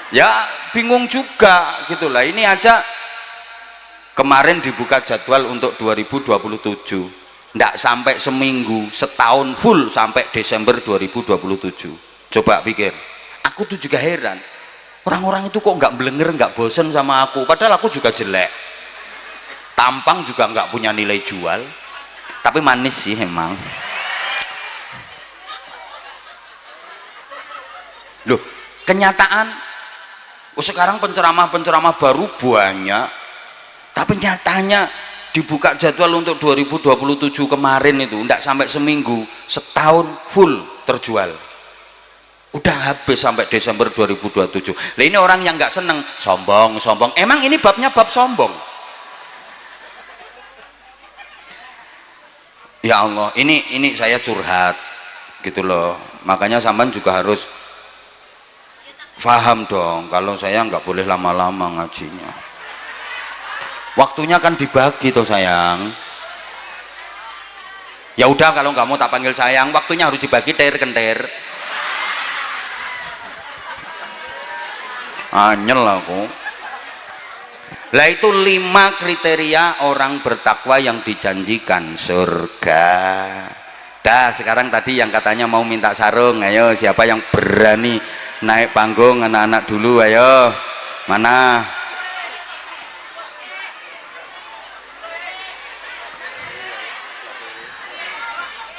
Ya bingung juga gitulah. Ini aja kemarin dibuka jadwal untuk 2027, ndak sampai seminggu, setahun full sampai Desember 2027. Coba pikir, aku tuh juga heran, orang-orang itu kok nggak belenger, nggak bosen sama aku, padahal aku juga jelek, tampang juga nggak punya nilai jual, tapi manis sih emang. Loh, kenyataan sekarang penceramah baru banyak, tapi nyatanya dibuka jadwal untuk 2027 kemarin itu enggak sampai seminggu, setahun full terjual, udah habis sampai Desember 2027. Lah ini orang yang nggak seneng, sombong, emang ini babnya bab sombong. Ya Allah, ini saya curhat gitu loh, makanya sampean juga harus paham dong, kalau saya nggak boleh lama-lama ngajinya, waktunya kan dibagi tuh sayang. Ya udah, kalau nggak mau tak panggil sayang, waktunya harus dibagi kenter. Anyel aku. Lah itu 5 kriteria orang bertakwa yang dijanjikan surga. Dah, sekarang tadi yang katanya mau minta sarung, ayo siapa yang berani naik panggung, anak-anak dulu, ayo. Mana?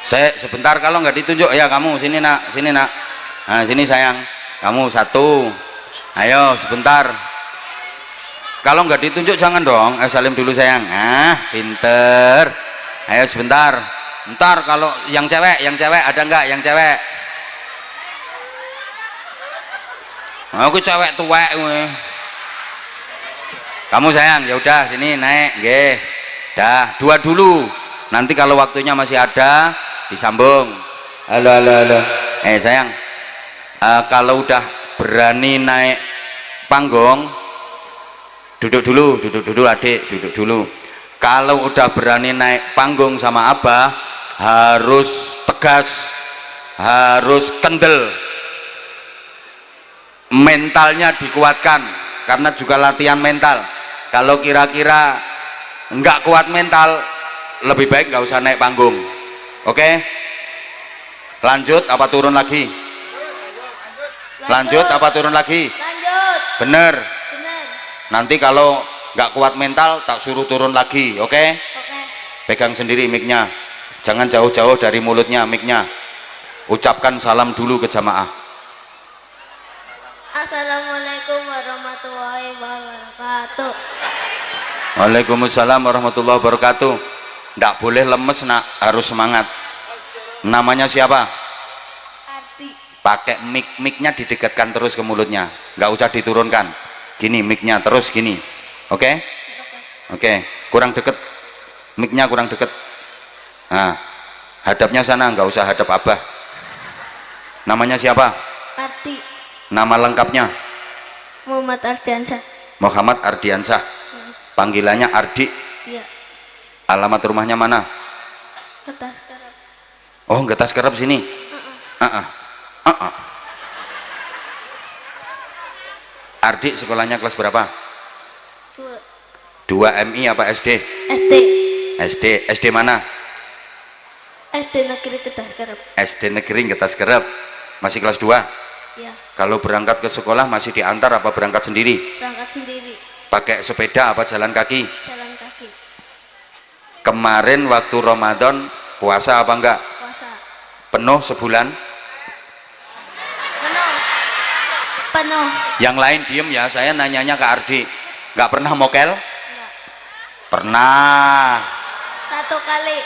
Saya sebentar, kalau nggak ditunjuk ya kamu sini nak, nah sini sayang, kamu satu, ayo sebentar. Kalau nggak ditunjuk jangan dong, salim dulu sayang. Pinter, ayo sebentar. Ntar kalau yang cewek ada nggak yang cewek? Aku cewek tuwek. Kamu sayang, ya udah sini naik, nggih. Dah, 2 dulu. Nanti kalau waktunya masih ada disambung. Halo. Sayang, kalau udah berani naik panggung, duduk dulu adik, duduk dulu. Kalau udah berani naik panggung sama abah, harus tegas, harus kendel, mentalnya dikuatkan, karena juga latihan mental. Kalau kira-kira nggak kuat mental, lebih baik nggak usah naik panggung. Oke? Lanjut apa turun lagi? Lanjut apa turun lagi? Lanjut. Bener. Nanti kalau nggak kuat mental tak suruh turun lagi, oke? Oke. Pegang sendiri mic-nya, jangan jauh-jauh dari mulutnya mic-nya. Ucapkan salam dulu ke jamaah. Assalamualaikum warahmatullahi wabarakatuh. Waalaikumsalam warahmatullahi wabarakatuh. Nggak boleh lemes nak, harus semangat. Namanya siapa? Arti. Pakai mic-nya didekatkan terus ke mulutnya, nggak usah diturunkan. Gini mic-nya terus gini, oke? Oke, kurang deket, mic-nya kurang deket. Nah, hadapnya sana, nggak usah hadap abah. Namanya siapa? Arti. Nama lengkapnya? Muhammad Ardiansyah. Muhammad Ardiansyah. Panggilannya Ardi. Iya. Alamat rumahnya mana? Kertas kerap. Oh, Getas Kerep sini. Ardi sekolahnya kelas berapa? 2 MI apa SD? SD mana? SD Negeri Kertas Kerap. SD Negeri Getas Kerep. Masih kelas 2? Iya. Kalau berangkat ke sekolah masih diantar apa berangkat sendiri? Berangkat sendiri. Pakai sepeda apa jalan kaki? Jalan kaki. Kemarin waktu Ramadan puasa apa enggak? Puasa. Penuh sebulan? Penuh. Yang lain diem ya, saya nanyanya ke Ardi. Nggak pernah mokel? Enggak. Pernah. 1 kali.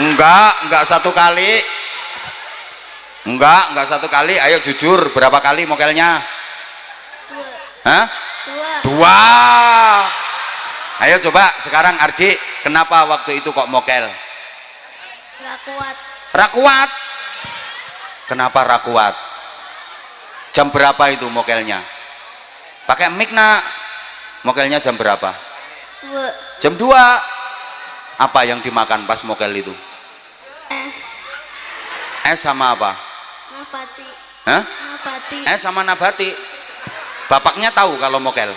Enggak 1 kali. Enggak 1 kali. Ayo jujur, berapa kali mokelnya? 2. 2. Ayo coba sekarang Ardi, kenapa waktu itu kok mokel? Enggak kuat. Rakuat. Kenapa rakuat? Jam berapa itu mokelnya? Pakai mic nak. Mokelnya jam berapa? 2. Jam 2. Apa yang dimakan pas mokel itu? Es. Es sama apa? Nabati. Hah? Nabati. Es sama nabati. Bapaknya tahu kalau mokel?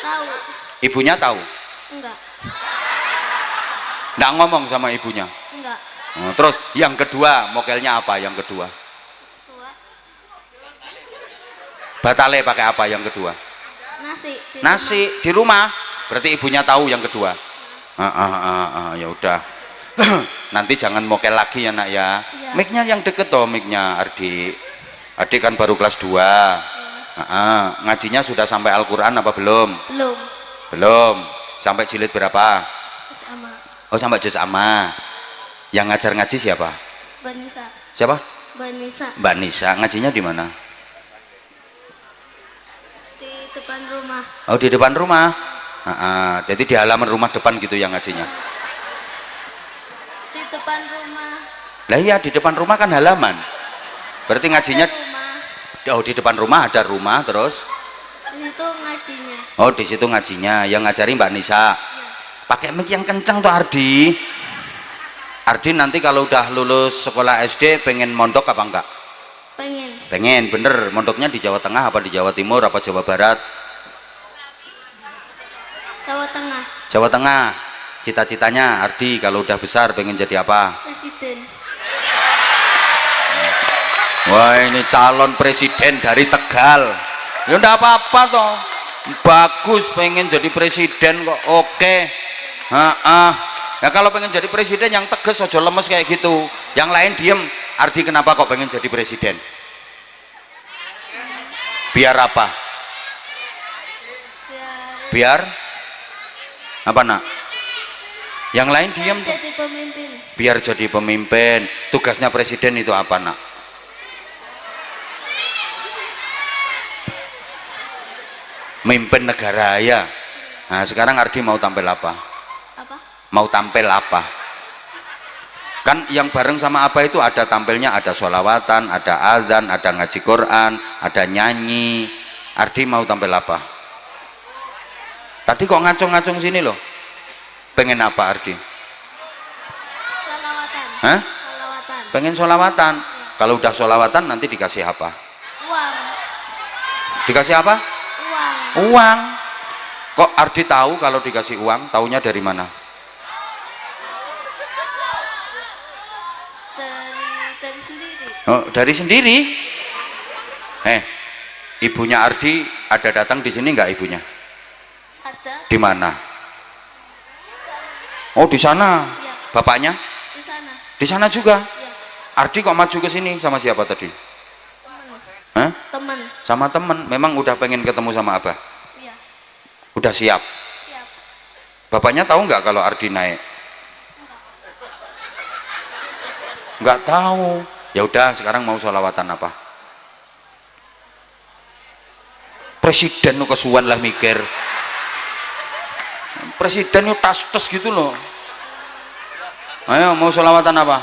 Tahu. Ibunya tahu? Enggak. Nggak ngomong sama ibunya. Enggak. Oh, terus yang kedua mokelnya apa yang kedua? Dua. Batale pakai apa yang kedua? Nasi. Di Nasi di rumah. Berarti ibunya tahu yang kedua. Ya udah. Nanti jangan mokel lagi ya nak ya. Iya. Mic-nya yang deket toh, mic-nya Ardi. Adik kan baru kelas 2. Ngajinya sudah sampai Al-Quran apa belum? Belum. Belum. Sampai jilid berapa? Sama. Oh, sampai juz amma. Yang ngajar ngaji siapa? Banisa. Siapa? Banisa. Mbak Nisa. Ngajinya di mana? Di depan rumah. Oh, di depan rumah. Jadi di halaman rumah depan gitu yang ngajinya. Di depan rumah. Lah iya, di depan rumah kan halaman. Berarti ngajinya Rumah. di depan rumah ada rumah terus. Itu ngajinya. Oh, di situ ngajinya. Yang ngajari Mbak Nisa. Pakai mic yang kencang tuh Ardi. Ardi nanti kalau udah lulus sekolah SD pengen mondok apa enggak? Pengen. Pengen, bener. Mondoknya di Jawa Tengah apa di Jawa Timur apa Jawa Barat? Jawa Tengah. Jawa Tengah. Cita-citanya Ardi kalau udah besar pengen jadi apa? Presiden. Wah, ini calon presiden dari Tegal. Ya enggak apa-apa toh. Bagus pengen jadi presiden kok. Oke. Ya kalau pengen jadi presiden yang tegas, ojo lemes kayak gitu. Yang lain diem. Ardi kenapa kok pengen jadi presiden? Biar apa? Biar apa nak? Yang lain diem. Jadi pemimpin. Biar jadi pemimpin. Tugasnya presiden itu apa nak? Mimpin negara ya. Nah sekarang Ardi mau tampil apa? Apa? Mau tampil apa? Kan yang bareng sama apa itu ada tampilnya, ada sholawatan, ada azan, ada ngaji Quran, ada nyanyi. Ardi mau tampil apa? Tadi kok ngacung-ngacung sini loh. Pengen apa Ardi? Sholawatan. Hah? Sholawatan. Pengen sholawatan. Kalau udah sholawatan nanti dikasih apa? Uang. Dikasih apa? Uang. Uang. Kok Ardi tahu kalau dikasih uang? Taunya dari mana? Dari sendiri. Oh, dari sendiri. Ibunya Ardi ada datang di sini nggak ibunya? Ada. Di mana? Oh, di sana. Ya. Bapaknya? Di sana. Di sana juga. Ya. Ardi kok maju ke sini sama siapa tadi? Teman. Hah? Teman. Sama temen. Memang udah pengen ketemu sama Abah? Iya. Udah siap? Siap. Bapaknya tahu nggak kalau Ardi naik? Nggak tahu. Ya udah, sekarang mau sholawatan apa? Presiden nu kesuwan lah mikir. Presiden nu tas-tas gitu loh. Ayo mau sholawatan apa?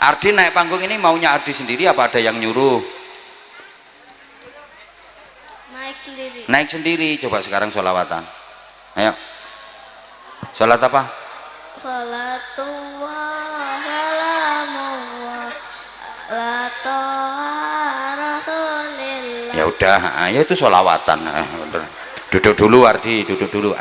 Ardi naik panggung ini maunya Ardi sendiri apa ada yang nyuruh? Naik sendiri. Naik sendiri. Coba sekarang sholawatan. Ayo. Sholat apa? Salatullah salamullah ala toha rasulillah. Ya udah, ya itu sholawatan. Duduk dulu Ardi, duduk dulu.